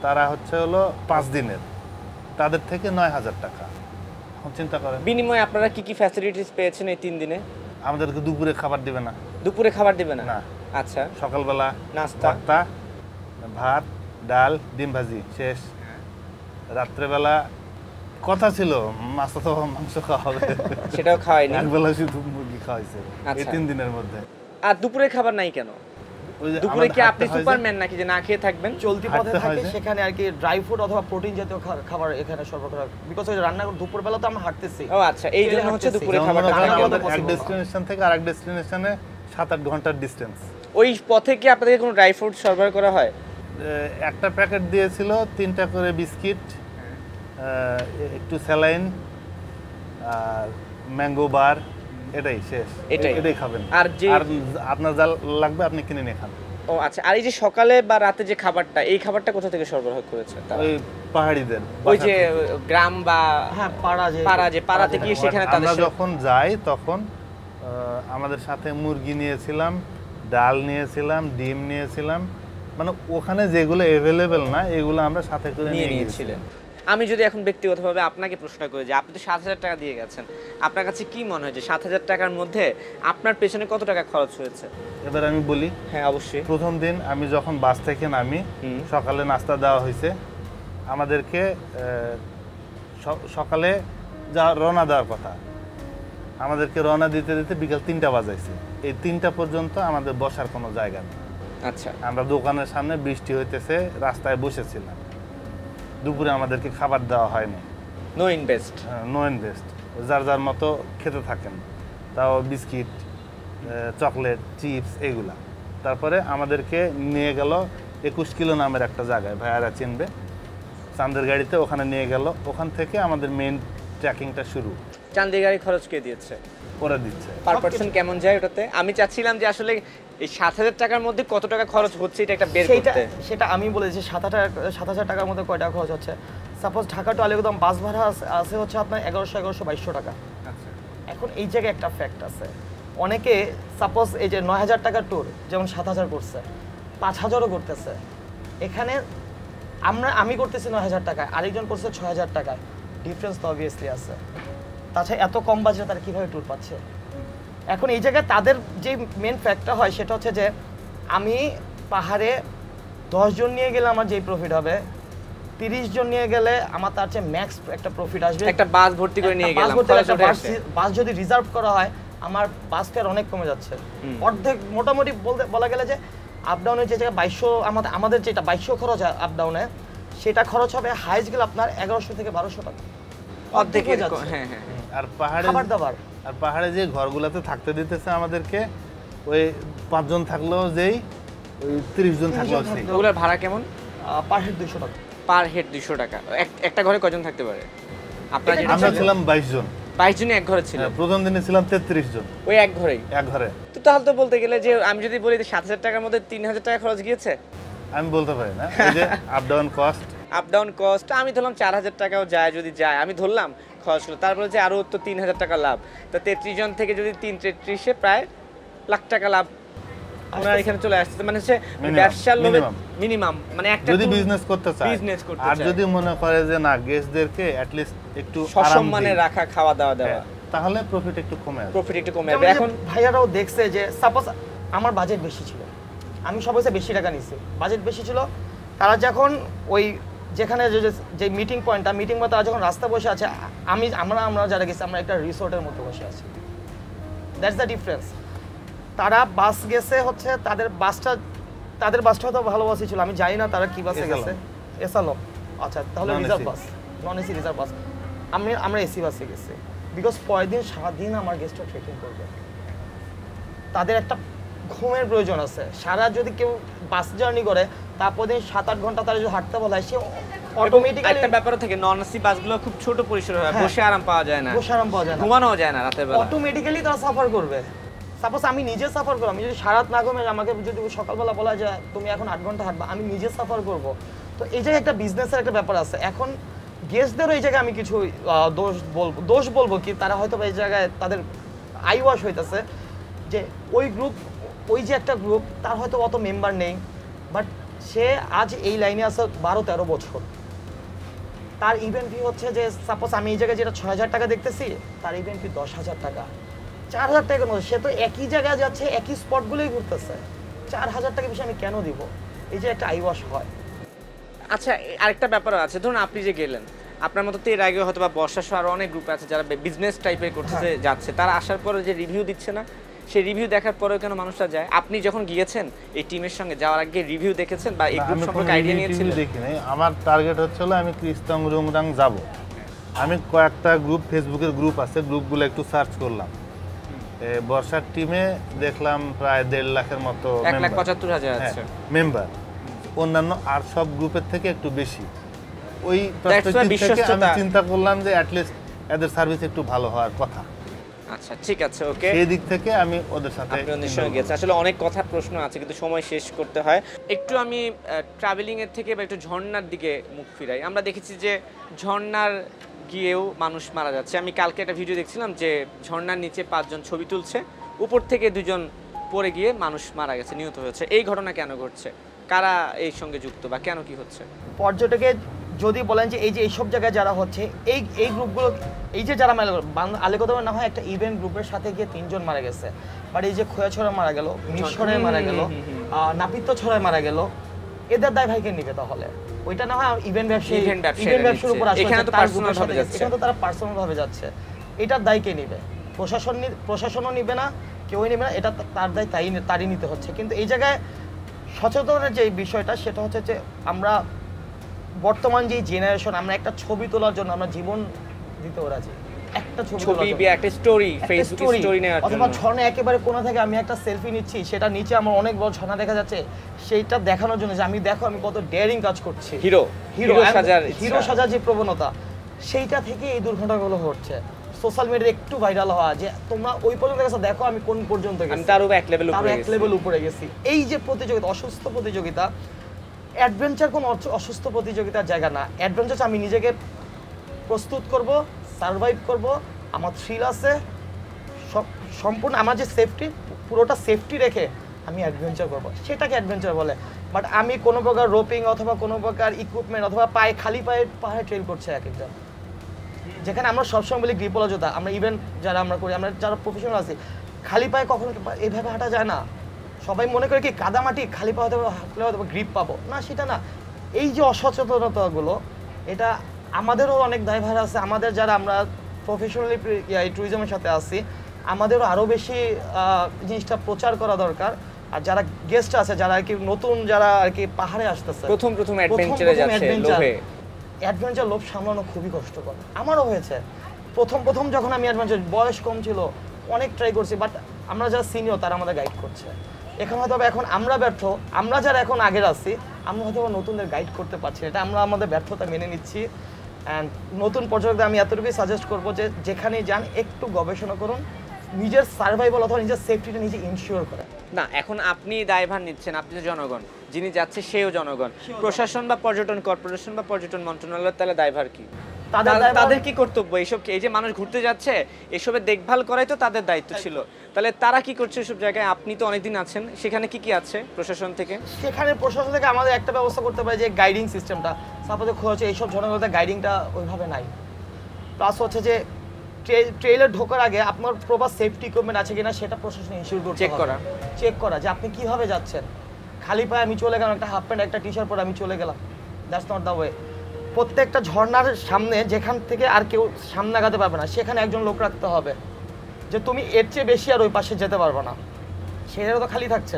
তারা হচ্ছে হলো 5 দিনের, তাদের থেকে 9,000 টাকা। এখন চিন্তা করেন বিনিময়ে আপনারা কি কি ফ্যাসিলিটিস পেয়েছেন এই 3 দিনে? আমাদেরকে দুপুরে খাবার দিবে না। দুপুরে খাবার দিবে না? না। আচ্ছা, সকালবেলা নাস্তা, ভাত, ডাল, ডিম ভাজি শেষ। রাত্রেবেলা কথা ছিল মাছ অথবা মাংস খাওয়া হবে, সেটাও খাওয়াইনি। একবেলা শুধু মুরগি খাওয়াইছে এই আচ্ছা। 3 দিনের মধ্যে। আর দুপুরে খাবার নাই কেন? ওই যে দুপুরে কি আমাদের আপনি হাঁটতে হয় যে- সুপারম্যান নাকি যে না খেয়ে থাকবেন? চলতি পথে হাঁটতে হয় থাকে, যে। সেখানে আর কি ড্রাই ফুড অথবা প্রোটিন জাতীয় খাবার এখানে সরবরাহ করা, বিকজ ওই রান্না দুপুরবেলা তো আমরা হাঁটতেছি। ও আচ্ছা, এই জন্য হচ্ছে দুপুরে যেমন খাবারটা মনে করেন থাকে। আমাদের এক possible না। ডেস্টিনেশন থেকে আরেক ডেস্টিনেশনে 7-8 ঘন্টার ডিস্টেন্স। ওই পথে কি আপনাদের কোনো ড্রাই ফ্রুট সরবরাহ করা হয়? একটা প্যাকেট দিয়েছিল, 3টা করে বিস্কিট, একটু স্যালাইন আর ম্যাঙ্গো বার, এটাই শেষ। এটাই খাবেন। আর যে- আর আপনার যা লাগবে আপনি কিনে নিয়ে খান। ও আচ্ছা, আর এই যে সকালে বা রাতে যে খাবারটা, এই খাবারটা কোথা থেকে সরবরাহ করেছে তারা? ওই পাহাড়িদের ওই যে গ্রাম বা হ্যাঁ, পাড়াতে গিয়ে সেখানে তাদের আমরা যখন যাই তখন আমাদের সাথে মুরগি নিয়েছিলাম, ডাল নিয়েছিলাম, ডিম নিয়েছিলাম, মানে ওখানে যেগুলো অ্যাভেলেবেল না এগুলো আমরা সাথে করে নিয়ে নিয়ে নিয়েছিলেন। আমি যদি এখন ব্যক্তিগতভাবে আপনাকে প্রশ্ন করি যে আপনি তো 7,000 টাকা দিয়ে গেছেন, আপনার কাছে কি মনে হয় যে 7,000 টাকার মধ্যে আপনার পেছনে কত টাকা খরচ হয়েছে? এবার আমি বলি, হ্যাঁ অবশ্যই। প্রথম দিন আমি যখন বাস থেকে নামি, সকালে নাস্তা দেওয়া হয়েছে আমাদেরকে। সকালে যা রওনা দেওয়ার কথা, আমাদেরকে রওনা দিতে দিতে বিকাল 3টা বাজাইছে। এই 3টা পর্যন্ত আমাদের বসার কোনো জায়গা নেই। আচ্ছা, আমরা দোকানের সামনে, বৃষ্টি হইতেছে, রাস্তায় বসেছিলাম। দুপুরে আমাদেরকে খাবার দেওয়া হয়নি। No invest. নো ইনভেস্ট, যার যার মতো খেতে থাকেন, তাও বিস্কিট, চকলেট, চিপস এগুলা। তারপরে আমাদেরকে নিয়ে গেল 21 কিলো নামের একটা জায়গায়, ভাইয়ারা চিনবে, চাঁদের গাড়িতে ওখানে নিয়ে গেল। ওখান থেকে আমাদের মেইন ট্রেকিংটা শুরু। চান্দি গাড়ি খরচ কে দিয়েছে? করে দিচ্ছে। পার পার্সন কেমন যায় ওটাতে? আমি চাচ্ছিলাম যে আসলে এই 7,000 টাকার মধ্যে কত টাকা খরচ হচ্ছে এটা একটা বের করতে। সেটা আমি বলেছি 7,000 টাকার মধ্যে কয় টাকা খরচ হচ্ছে। সাপোজ ঢাকা টু আলীকদম বাস ভাড়া আছে হচ্ছে আপনার 1100-2200 টাকা। আচ্ছা, এখন এই জায়গায় একটা ফ্যাক্ট আছে, অনেকে সাপোজ এই যে 9,000 টাকার ট্যুর যেমন 7,000 করছে, 5,000ও করতেছে। এখানে আমি করতেছি 9,000 টাকায়, আরেকজন করছে 6,000 টাকায়, ডিফারেন্স তো অবভিয়াসলি আছে। তাছাড়া এত কম বাজেটে তারা কীভাবে ট্যুর পাচ্ছে? এখন এই জায়গায় তাদের যে মেন ফ্যাক্টটা হয় সেটা হচ্ছে যে আমি পাহাড়ে 10 জন নিয়ে গেলে আমার যেই প্রফিট হবে, 30 জন নিয়ে গেলে আমার তার চেয়ে ম্যাক্স একটা প্রফিট আসবে। একটা বাস ভর্তি করে নিয়ে গেলাম, বাস যদি রিজার্ভ করা হয় আমার বাস ফেয়ার অনেক কমে যাচ্ছে, অর্ধেক মোটামুটি বলা গেলে যে আপ ডাউনের যে জায়গায় 2200 আমাদের যেটা 2200 খরচ হয় আপ ডাউনে, সেটা খরচ হবে হাইস্ট গেলে আপনার 1100 থেকে 1200 টাকা, অর্ধেক হয়ে যাচ্ছে। হ্যাঁ হ্যাঁ, আর পাহাড়ে খাবার দাবার, আর পাহাড়ে যে ঘরগুলোতে থাকতে দিতেছে আমাদেরকে, ওই 5 জন থাকলেও যেই, ওই 30 জন থাকলেও সেই। ওগুলোর ভাড়া কেমন? পার হেড 200 টাকা। পার হেড 200 টাকা। একটা ঘরে কয়জন থাকতে পারে? আপনারা আমরা ছিলাম 22 জন। 22 জনই এক ঘরে ছিল। প্রথম দিনে ছিলাম 33 জন। ওই এক ঘরেই? এক ঘরে। তো তাহলে তো বলতে গেলে যে আমি যদি বলি 7,000 টাকার মধ্যে 3,000 টাকা খরচ গিয়েছে। আমি বলতে পারি না, এই যে up down cost. Up down cost আমি ধরলাম 4,000 টাকাও যায়, যদি যায় আমি ধরলাম খরচ হলো, তারপরে যে আরও তো 3,000 টাকা লাভ, তো 33 জন থেকে যদি 3-33-এ প্রায় লাখ টাকা লাভ আমরা এখানে চলে আসছে। মানে হচ্ছে ব্যবসার লোভে মিনিমাম, মানে একটা যদি বিজনেস করতে চায়, বিজনেস করতে আর চায়, যদি মনে করে যে না গেস্টদেরকে অ্যাট লিস্ট একটু সম্মানে রাখা, খাওয়া দাওয়া দেওয়া, তাহলে প্রফিট একটু কমে আসবে। প্রফিট একটু কমে যাবে। এখন ভাইয়ারাও দেখছে যে সাপোজ আমার বাজেট বেশি ছিল, আমি সবচেয়ে বেশি টাকা নিছি, বাজেট বেশি ছিল, তারা যখন ওই যেখানে যে মিটিং পয়েন্টটা, মিটিং বা তারা যখন রাস্তা বসে আছে, আমরা যারা গেছি আমরা একটা রিসোর্টের মধ্যে বসে আছি। That's the difference. তারা বাস গেছে হচ্ছে তাদের বাসটা হয়তো ভালো বাসই ছিল, আমি জানি না তারা কি বাসে গেছে। এসালম, আচ্ছা তাহলে রিজার্ভ বাস, নন এসি রিজার্ভ বাস। আমরা এসি বাসে গেছি, বিকজ পরের দিন সারাদিন আমার গেস্টরা ট্রেকিং করবে, তাদের একটা ঘুমের প্রয়োজন আছে। সারা যদি কেউ বাস জার্নি করে তারপর দিন 7-8 ঘন্টা তারা যদি হাঁটতে বলা হয়, সে অটোমেটিক্যালি একটা ব্যাপার থেকে নন এসি বাসগুলো খুব ছোট পরিসরে হয়, বসে আরাম পাওয়া যায় না, ঘুমানো যায় না রাতের বেলা, অটোমেটিক্যালি তারা সাফার করবে। সাপোজ আমি নিজে সাফার করব, আমি যদি সারাত না ঘুমে আমাকে যদি সকালবেলা বলা যায় তুমি এখন 8 ঘন্টা হাঁটবা, আমি নিজে সাফার করব। তো এই জায়গায় একটা বিজনেসের একটা ব্যাপার আছে। এখন গেস্টদেরও এই জায়গায় আমি কিছু দোষ বলবো কি, তারা হয়তো এই জায়গায় তাদের আই ওয়াশ হইতেছে যে ওই যে একটা গ্রুপ, তার হয়তো অত মেম্বার নেই, বাট সে আজ এই লাইনে আছে 12-13 বছর। তার ইভেন্ট ফি হচ্ছে যে সাপোজ আমি এই জায়গায় যেটা 6,000 টাকা দেখতেছি, তার ইভেন্ট ফি 10,000 টাকা, 4,000 টাকার মধ্যে। সে তো একই জায়গায় যাচ্ছে, একই স্পটগুলোই ঘুরতেছে, 4,000 টাকা বেশি আমি কেন দিব? এই যে একটা আই ওয়াশ হয়। আচ্ছা, আরেকটা ব্যাপার আছে, ধরুন আপনি যে গেলেন, আপনার মতো তো এর আগে হয়তো বা বর্ষা সহ আরও অনেক গ্রুপ আছে যারা বিজনেস টাইপের করতে যাচ্ছে, তারা আসার পরে যে রিভিউ দিচ্ছে না, সেই রিভিউ দেখার পরেও কেন মানুষরা যায়? আপনি যখন গিয়েছেন এই টিমের সঙ্গে যাওয়ার আগে রিভিউ দেখেছেন বা এই গ্রুপ সম্পর্কে আইডিয়া নিয়েছিলেন? দেখি নাই, আমার টার্গেট হচ্ছিল আমি ক্রিস্তাং রুংরাং যাব। আমি কয়েকটা গ্রুপ, ফেসবুকের গ্রুপ আছে, গ্রুপগুলো একটু সার্চ করলাম। বর্ষার টিমে দেখলাম প্রায় 1.5 লাখের মতো 1,75,000 আছে মেম্বার, অন্যান্য আর সব গ্রুপের থেকে একটু বেশি। ওই পার্সপেক্টিভ থেকে আমি চিন্তা করলাম যে অ্যাট লিস্ট এদের সার্ভিস একটু ভালো হওয়ার কথা। আচ্ছা ঠিক আছে, ওকে, এই দিক থেকে আমি ওদের সাথে গেছি। আসলে অনেক কথা প্রশ্ন আছে কিন্তু সময় শেষ করতে হয়। একটু আমি ট্রাভেলিং এর থেকে বা একটু ঝর্ণার দিকে মুখ ফিরাই। আমরা দেখেছি যে ঝর্ণার গিয়েও মানুষ মারা যাচ্ছে। আমি কালকে একটা ভিডিও দেখছিলাম যে ঝর্ণার নিচে 5 জন ছবি তুলছে, উপর থেকে 2 জন পড়ে গিয়ে মানুষ মারা গেছে, নিহত হয়েছে। এই ঘটনা কেন ঘটছে? কারা এই সঙ্গে যুক্ত বা কেন কি হচ্ছে? পর্যটকের যদি বলেন যে এই যে এইসব জায়গায় যারা হচ্ছে এই গ্রুপগুলো, এই যে যারা আলীকদমে না হয় একটা ইভেন্ট গ্রুপের সাথে গিয়ে 3 জন মারা গেছে, বাট এই যে খোয়াছড়ায় মারা গেল, মিশরে মারা গেল, নাপিতছড়ায় মারা গেল, এদের দায় ভাইকে নিবে? তাহলে ওইটা না হয় ইভেন্ট ব্যবসার উপর আসলে এখানে তো পার্সোনাল ভাবে যাচ্ছে, এখানে তো তারা পার্সোনাল ভাবে যাচ্ছে, এটার দায় কে নিবে? প্রশাসনও নিবে না, কেউই নিবে না, এটা তার দায় তারই নিতে হচ্ছে। কিন্তু এই জায়গায় সচেতনের যে বিষয়টা সেটা হচ্ছে যে আমরা বর্তমান যে জেনারেশন, আমরা একটা ছবি তোলার জন্য আমরা জীবন দিতে রাজি, একটা ছবি একটা স্টোরি, ফেসবুকে স্টোরি নেওয়ার জন্য, অথবা ঝর্ণা একেবারে কোণা থেকে আমি একটা সেলফি নিচ্ছি, সেটা নিচে আমার অনেক বড় ঝর্ণা দেখা যাচ্ছে, সেইটা দেখানোর জন্য যে আমি দেখো আমি কত ডেয়ারিং কাজ করছি, হিরো সাজার যে প্রবণতা, সেইটা থেকে এই দুর্ঘটনাগুলো হচ্ছে। সোশ্যাল মিডিয়ায় একটু ভাইরাল হওয়া, যে তোমরা ওই পর্যন্ত গেছো, দেখো আমি কোন পর্যন্ত আমি গেছি, তারও এক লেভেল তারও উপরে এক গেছি। লেভেল উপরে গেছি। এই যে প্রতিযোগিতা, অসুস্থ প্রতিযোগিতা, অ্যাডভেঞ্চার কোনো অসুস্থ প্রতিযোগিতার জায়গা না। অ্যাডভেঞ্চার আমি নিজেকে প্রস্তুত করব, সার্ভাইভ করব, আমার থ্রিল আছে, সম্পূর্ণ আমার যে সেফটি, পুরোটা সেফটি রেখে আমি অ্যাডভেঞ্চার করব, সেটাকে অ্যাডভেঞ্চার বলে। বাট আমি কোনো প্রকার রোপিং অথবা কোনো প্রকার ইকুইপমেন্ট অথবা পায়ে খালি পায়ে পাহাড়ে ট্রেন করছে এক একজন, যেখানে আমরা সবসময় বলি গ্রিপওয়ালা জুতা, আমরা ইভেন্ট যারা আমরা করি, আমরা যারা প্রফেশনাল আছি, খালি পায়ে কখনো এইভাবে হাঁটা যায় না। সবাই মনে করে কি কাদামাটি খালি পা হতে হাঁটলে হয়তো গ্রিপ পাবো না, সেটা না। এই যে অসচেতনতাগুলো, এটা আমাদেরও অনেক দায়ভার আছে। আমাদের যারা আমরা প্রফেশনালি ট্যুরিজমের সাথে আছি, আমাদেরও আরও বেশি জিনিসটা প্রচার করা দরকার। আর যারা গেস্ট আছে, যারা আর কি নতুন, যারা আর কি পাহাড়ে আসতেছে, প্রথম অ্যাডভেঞ্চারে যাচ্ছে লোভে, অ্যাডভেঞ্চার লোভ সামলানো খুবই কষ্টকর। আমারও হয়েছে প্রথম যখন আমি অ্যাডভেঞ্চার, বয়স কম ছিল, অনেক ট্রাই করছি, বাট আমরা যারা সিনিয়র তারা আমাদের গাইড করছে। এখন হয়তো এখন আমরা ব্যর্থ, আমরা যারা এখন আগের আছি, আমরা হয়তো নতুনদের গাইড করতে পারছি, এটা আমরা আমাদের ব্যর্থতা মেনে নিচ্ছি। অ্যান্ড নতুন পর্যটকদের আমি এতটুকুই সাজেস্ট করবো যে যেখানেই যান একটু গবেষণা করুন, নিজের সার্ভাইভাল অথবা নিজের সেফটিটা নিজে ইনশিওর করেন। না এখন আপনি দায়ভার নিচ্ছেন, আপনি তো জনগণ, যিনি যাচ্ছে সেও জনগণ, প্রশাসন বা পর্যটন কর্পোরেশন বা পর্যটন মন্ত্রণালয়, তাহলে দায়ভার কি? তাদের কি কর্তব্য? এইসব এই যে মানুষ ঘুরতে যাচ্ছে, এসবের দেখভাল করাই তো তাদের দায়িত্ব ছিল। তাহলে তারা কি করছে এসব জায়গায়? আপনি তো অনেকদিন আছেন, সেখানে কি আছে প্রশাসন থেকে? সেখানে প্রশাসন থেকে আমাদের একটা ব্যবস্থা করতে পারে, যে গাইডিং সিস্টেমটা, সাপোজ হচ্ছে এইসব ঝর্ণাগুলোতে গাইডিংটা ওইভাবে নাই। প্লাস হচ্ছে যে ট্রেইলে ঢোকার আগে আপনার প্রপার সেফটি ইকুইপমেন্ট আছে কিনা সেটা প্রশাসন ইনশিওর করতে হবে, চেক করা যে আপনি কিভাবে যাচ্ছেন। খালি পায়ে আমি চলে গেলাম, একটা হাফ প্যান্ট একটা টি শার্ট পরে আমি চলে গেলাম, দ্যাটস নট দ্য ওয়ে। প্রত্যেকটা ঝর্ণার সামনে যেখান থেকে আর কেউ সামনে আগাতে পারবে না, সেখানে একজন লোক রাখতে হবে, যে তুমি এর চেয়ে বেশি আর ওই পাশে যেতে পারবে না, সেটা তো খালি থাকছে।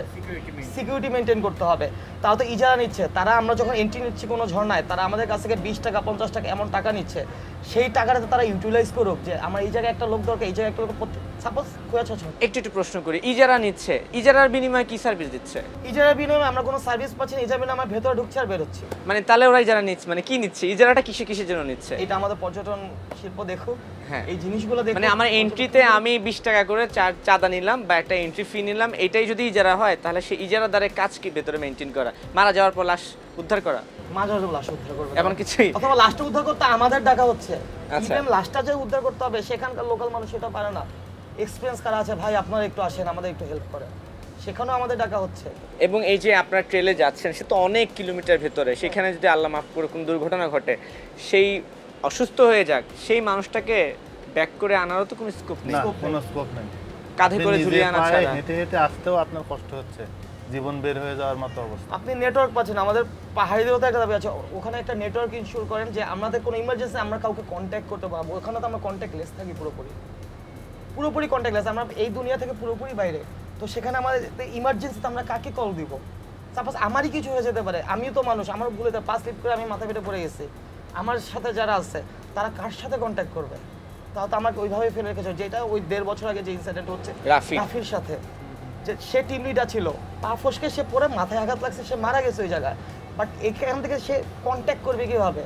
সিকিউরিটি মেনটেন করতে হবে। তাও তো ইজারা নিচ্ছে তারা, আমরা যখন এন্ট্রি নিচ্ছি কোনো ঝর্ণায়, তারা আমাদের কাছ থেকে 20 টাকা 50 টাকা এমন টাকা নিচ্ছে। সেই টাকাটা তারা ইউটিলাইজ করুক, যে আমার এই জায়গায় একটা লোক দরকার, এই জায়গায় একটা লোক, সাপোজ একটু প্রশ্ন করি, ইজারা নিচ্ছে, ইজারার বিনিময়ে কি সার্ভিস দিচ্ছে? ইজারার বিনিময়ে আমরা কোনো সার্ভিস পাচ্ছি না, ইজারা বিনিময়ে আমরা ভেতরে ঢুকছি আর বের হচ্ছি। মানে তাহলে ওরা ইজারা নিচ্ছে, মানে কি নিচ্ছে? ইজারাটা কিসের জন্য নিচ্ছে? এটা আমাদের পর্যটন শিল্প দেখুক, হ্যাঁ এই জিনিসগুলো দেখুক। মানে আমার এন্ট্রিতে আমি 20 টাকা করে চাঁদা নিলাম বা একটা এন্ট্রি ফি নিলাম, এটাই যদি ইজারা হয়, তাহলে সেই ইজারাদারের কাজ কি ভেতরে মেইনটেইন করা, মারা যাওয়ার পর লাশ উদ্ধার করা, মাঝার লাশ উদ্ধার করবে এমন কিছুই? অথবা লাশটা উদ্ধার করতে আমাদের ডাকা হচ্ছে। আচ্ছা। ইভেন লাশটা যে উদ্ধার করতে হবে, সেখানকার লোকাল মানুষ সেটা পারে না। এক্সপিরিয়েন্স কারা আছে, ভাই আপনারা একটু আসেন, আমাদের একটু হেল্প করেন, সেখানেও আমাদের ডাকা হচ্ছে। এবং এই যে আপনার ট্রেলে যাচ্ছেন, সে তো অনেক কিলোমিটার ভেতরে, সেখানে যদি আল্লাহ মাফ করে কোনো দুর্ঘটনা ঘটে, সেই অসুস্থ হয়ে যাক, সেই মানুষটাকে ব্যাক করে আনারও তো কোনো স্কোপ নেই, না কোনো স্কোপ নেই। কাঁধে করে ঝুলিয়ে আনা ছাড়া। হেঁটে হেঁটে আসতেও আপনার কষ্ট হচ্ছে, জীবন বের হয়ে যাওয়ার মতো অবস্থা। আপনি নেটওয়ার্ক পাচ্ছেন, আমাদের পাহাড়িদেরও তো একটা দাবি আছে, ওখানে একটা নেটওয়ার্ক ইনশিওর করেন, যে আমাদের কোনো ইমার্জেন্সি আমরা কাউকে কন্ট্যাক্ট করতে পারবো। ওখানে তো আমরা কন্ট্যাক্টলেস থাকি, পুরোপুরি কন্ট্যাক্টলেস, আমরা এই দুনিয়া থেকে পুরোপুরি বাইরে। তো সেখানে আমাদের ইমার্জেন্সিতে আমরা কাকে কল দিব? সাপোজ আমারই কিছু হয়ে যেতে পারে, আমিও তো মানুষ, আমার ভুলে 5 স্লিপ করে আমি মাথা পেটে পড়ে গেছি, আমার সাথে যারা আছে তারা কার সাথে কন্ট্যাক্ট করবে? তাও তো আমাকে ওইভাবে ফেলে রেখেছে, যেটা ওই 1.5 বছর আগে যে ইনসিডেন্ট হচ্ছে রাফির সাথে, যে সে টিম লিডার ছিল, পা ফসকে সে পরে মাথায় আঘাত লাগছে, সে মারা গেছে ওই জায়গায়। বাট এখান থেকে সে কন্ট্যাক্ট করবে কীভাবে?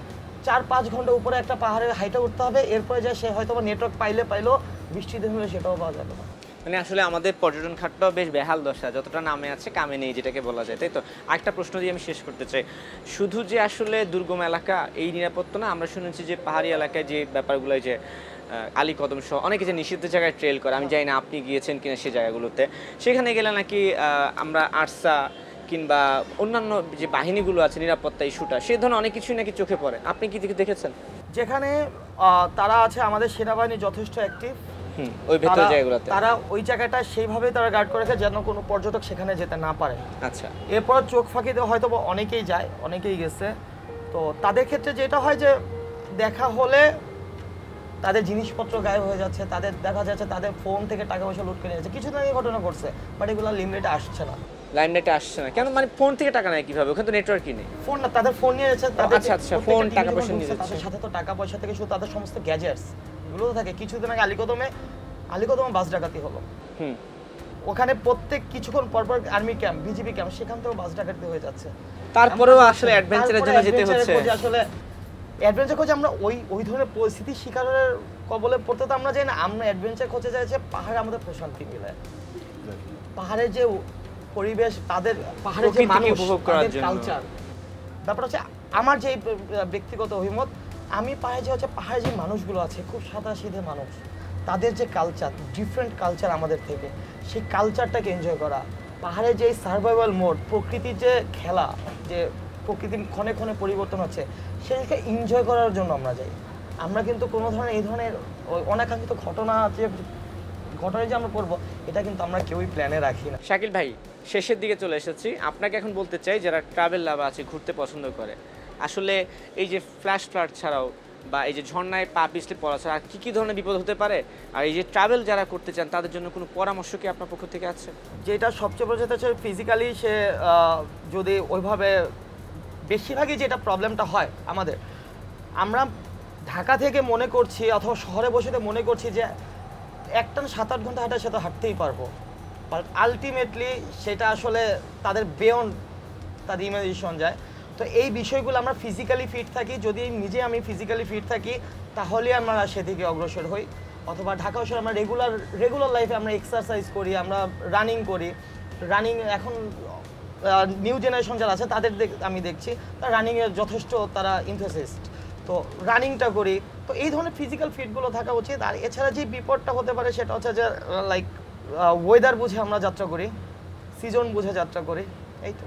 4-5 ঘন্টা উপরে একটা পাহাড়ের হাইটে উঠতে হবে, এরপরে যায় সে হয়তো নেটওয়ার্ক পাইলো, বৃষ্টিতে হলে সেটাও পাওয়া যাবে না। মানে আসলে আমাদের পর্যটন খাতটাও বেশ বেহাল দশা, যতটা নামে আছে কামে নেই, যেটাকে বলা যায়, তাই তো? আরেকটা প্রশ্ন দিয়ে আমি শেষ করতে চাই, শুধু যে আসলে দুর্গম এলাকা এই নিরাপত্তা না, আমরা শুনেছি যে পাহাড়ি এলাকায় যে ব্যাপারগুলো, যে আলী কদম সহ অনেকে যে নিষিদ্ধ জায়গায় ট্রেল করে, আমি জানি না আপনি গিয়েছেন কিনা সেই জায়গাগুলোতে, সেখানে গেলে নাকি আমরা আরসা কিংবা অন্যান্য যে বাহিনীগুলো আছে নিরাপত্তা ইস্যুটা, সেই ধরনের অনেক কিছুই নাকি চোখে পড়ে, আপনি কি দেখেছেন? যেখানে তারা আছে, আমাদের সেনাবাহিনী যথেষ্ট অ্যাক্টিভ, ওই ভেতর জায়গাগুলোতে তারা ওই জায়গাটা সেইভাবেই তারা গার্ড করে রাখে, যেন কোনো পর্যটক সেখানে যেতে না পারে। আচ্ছা, এরপর চোখ ফাঁকি দিয়ে হয়তো অনেকেই যায়, অনেকেই গেছে। তো তাদের ক্ষেত্রে যেটা হয় যে দেখা হলে তাদের জিনিসপত্র গায়েব হয়ে যাচ্ছে, তাদের দেখা যাচ্ছে তাদের ফোন থেকে টাকা পয়সা লুট করে নিয়ে যাচ্ছে। কিছুদিন আগে ঘটনা ঘটছে, বাট এগুলো লিমিটে আসছে না, লাইমলাইটে আসছে না কেন? মানে ফোন থেকে টাকা নেয় কিভাবে? ওখানে তো নেটওয়ার্কই নেই। ফোন না, তাদের ফোন নিয়ে যাচ্ছে, আচ্ছা, ফোন টাকা পয়সা নিয়ে যাচ্ছে, তাদের সাথে তো টাকা পয়সা থেকে শুধু তাদের সমস্ত গ্যাজেটস এগুলো তো থাকে। কিছুদিন আগে আলীকদমে বাস ডাকাতি হলো, ওখানে প্রত্যেক কিছুক্ষণ পরপর আর্মি ক্যাম্প, বিজিবি ক্যাম্প, সেখান থেকেও বাস ডাকাতি হয়ে যাচ্ছে। তারপরেও আসলে অ্যাডভেঞ্চারের জন্য যেতে হচ্ছে। আসলে অ্যাডভেঞ্চার খোঁজে আমরা ওই ওই ধরনের পরিস্থিতি শিকারের কবলে পড়তে তো আমরা যাই না, আমরা অ্যাডভেঞ্চার খোঁজে যাই যে পাহাড়ে আমাদের প্রশান্তি মিলে, পাহাড়ের যে পরিবেশ, তাদের পাহাড়ের যে প্রকৃতিকে মানুষ, উপভোগ করার তাদের জন্য। কালচার। ব্যাপারটা হচ্ছে আমার যে ব্যক্তিগত অভিমত, আমি পাহাড়ে যে হচ্ছে পাহাড়ে যে মানুষগুলো আছে খুব সাদাসিধে মানুষ, তাদের যে কালচার, ডিফারেন্ট কালচার আমাদের থেকে, সেই কালচারটাকে এনজয় করা। পাহাড়ে যে সার্ভাইভাল মোড, প্রকৃতির যে খেলা, যে প্রকৃতির ক্ষণে ক্ষণে পরিবর্তন হচ্ছে, সেটাকে এনজয় করার জন্য আমরা যাই। আমরা কিন্তু কোনো ধরনের এই ধরনের অনাকাঙ্ক্ষিত ঘটনায় যে আমরা পড়বো, এটা কিন্তু আমরা কেউই প্ল্যানে রাখি না। শাকিল ভাই, শেষের দিকে চলে এসেছি। আপনাকে এখন বলতে চাই, যারা ট্রাভেল লাভার আছে, ঘুরতে পছন্দ করে, আসলে এই যে ফ্ল্যাশ ফ্লাড ছাড়াও বা এই যে ঝর্ণায় পা পিছলে পড়া ছাড়া আর কী ধরনের বিপদ হতে পারে, আর এই যে ট্রাভেল যারা করতে চান তাদের জন্য কোনো পরামর্শ কি আপনার পক্ষ থেকে আছে? যেটা সবচেয়ে বড় যেটা হচ্ছে ফিজিক্যালি সে যদি ওইভাবে, বেশিরভাগই যেটা প্রবলেমটা হয় আমাদের, আমরা ঢাকা থেকে মনে করছি অথবা শহরে বসে মনে করছি যে একটা 7-8 ঘন্টা হাঁটা সে তো হাঁটতেই পারবো, বাট আলটিমেটলি সেটা আসলে তাদের বিয়ন্ড তাদের ইমাজিনেশন যায়। তো এই বিষয়গুলো আমরা ফিজিক্যালি ফিট থাকি, যদি নিজে আমি ফিজিক্যালি ফিট থাকি তাহলে আমরা সেদিকে অগ্রসর হই। অথবা ঢাকা শহরে আমরা রেগুলার লাইফে আমরা এক্সারসাইজ করি, আমরা রানিং করি। রানিং এখন নিউ জেনারেশন যারা আছে তাদের আমি দেখছি তারা রানিংয়ের যথেষ্ট তারা ইন্টারেস্ট, তো রানিংটা করি। তো এই ধরনের ফিজিক্যাল ফিটগুলো থাকা উচিত। আর এছাড়া যে বিপদটা হতে পারে সেটা হচ্ছে যে লাইক ওয়েদার বুঝে আমরা যাত্রা করি, সিজন বুঝে যাত্রা করি, এই তো।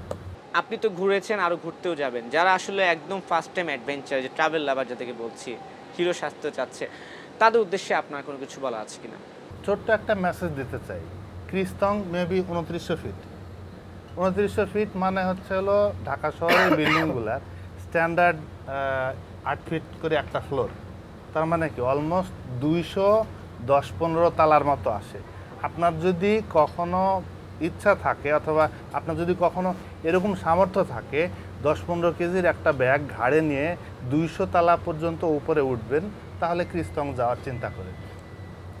আপনি তো ঘুরেছেন, আরও ঘুরতেও যাবেন। যারা আসলে একদম ফার্স্ট টাইম অ্যাডভেঞ্চার, যে ট্রাভেল লাভার যাদেরকে বলছি, হিরো সাজতে চাচ্ছে, তাদের উদ্দেশ্যে আপনার কোনো কিছু বলা আছে কিনা? ছোট্ট একটা মেসেজ দিতে চাই। ক্রিস্তং মেবি 2900 ফিট। 2900 ফিট মানে হচ্ছে হলো ঢাকা শহরের বিল্ডিংগুলার স্ট্যান্ডার্ড 8 ফিট করে একটা ফ্লোর। তার মানে কি অলমোস্ট 210-15 তালার মতো আসে। আপনার যদি কখনো ইচ্ছা থাকে অথবা আপনার যদি কখনো এরকম সামর্থ্য থাকে 10-15 কেজির একটা ব্যাগ ঘাড়ে নিয়ে 200 তালা পর্যন্ত উপরে উঠবেন, তাহলে ক্রিস্তং যাওয়ার চিন্তা করেন।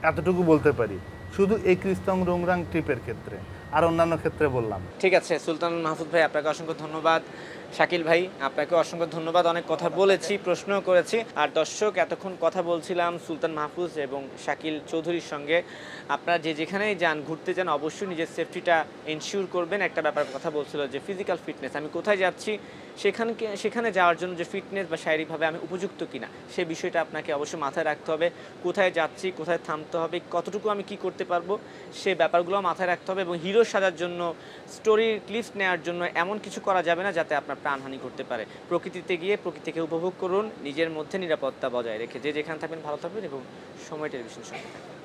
এতটুকু বলতে পারি শুধু এই ক্রিস্তং রুংরাং ট্রিপের ক্ষেত্রে, আর অন্যান্য ক্ষেত্রে বললাম। ঠিক আছে সুলতান মাহফুজ ভাই, আপনাকে অসংখ্য ধন্যবাদ। শাকিল ভাই, আপনাকে অসংখ্য ধন্যবাদ। অনেক কথা বলেছি, প্রশ্নও করেছি। আর দর্শক, এতক্ষণ কথা বলছিলাম সুলতান মাহফুজ এবং শাকিল চৌধুরীর সঙ্গে। আপনারা যে যেখানেই যান, ঘুরতে যান, অবশ্যই নিজের সেফটিটা এনশিওর করবেন। একটা ব্যাপার কথা বলছিল যে ফিজিক্যাল ফিটনেস, আমি কোথায় যাচ্ছি সেখানে যাওয়ার জন্য যে ফিটনেস বা শারীরিকভাবে আমি উপযুক্ত কিনা, সে বিষয়টা আপনাকে অবশ্যই মাথায় রাখতে হবে। কোথায় যাচ্ছি, কোথায় থামতে হবে, কতটুকু আমি কি করতে পারবো, সে ব্যাপারগুলো মাথায় রাখতে হবে। এবং হিরো সাজার জন্য, স্টোরির ক্লিপস নেওয়ার জন্য এমন কিছু করা যাবে না যাতে আপনার প্রাণহানি করতে পারে। প্রকৃতিতে গিয়ে প্রকৃতিকে উপভোগ করুন, নিজের মধ্যে নিরাপত্তা বজায় রেখে। যে যেখানে থাকবেন ভালো থাকবেন এবং সময় টেলিভিশন সঙ্গে থাকবেন।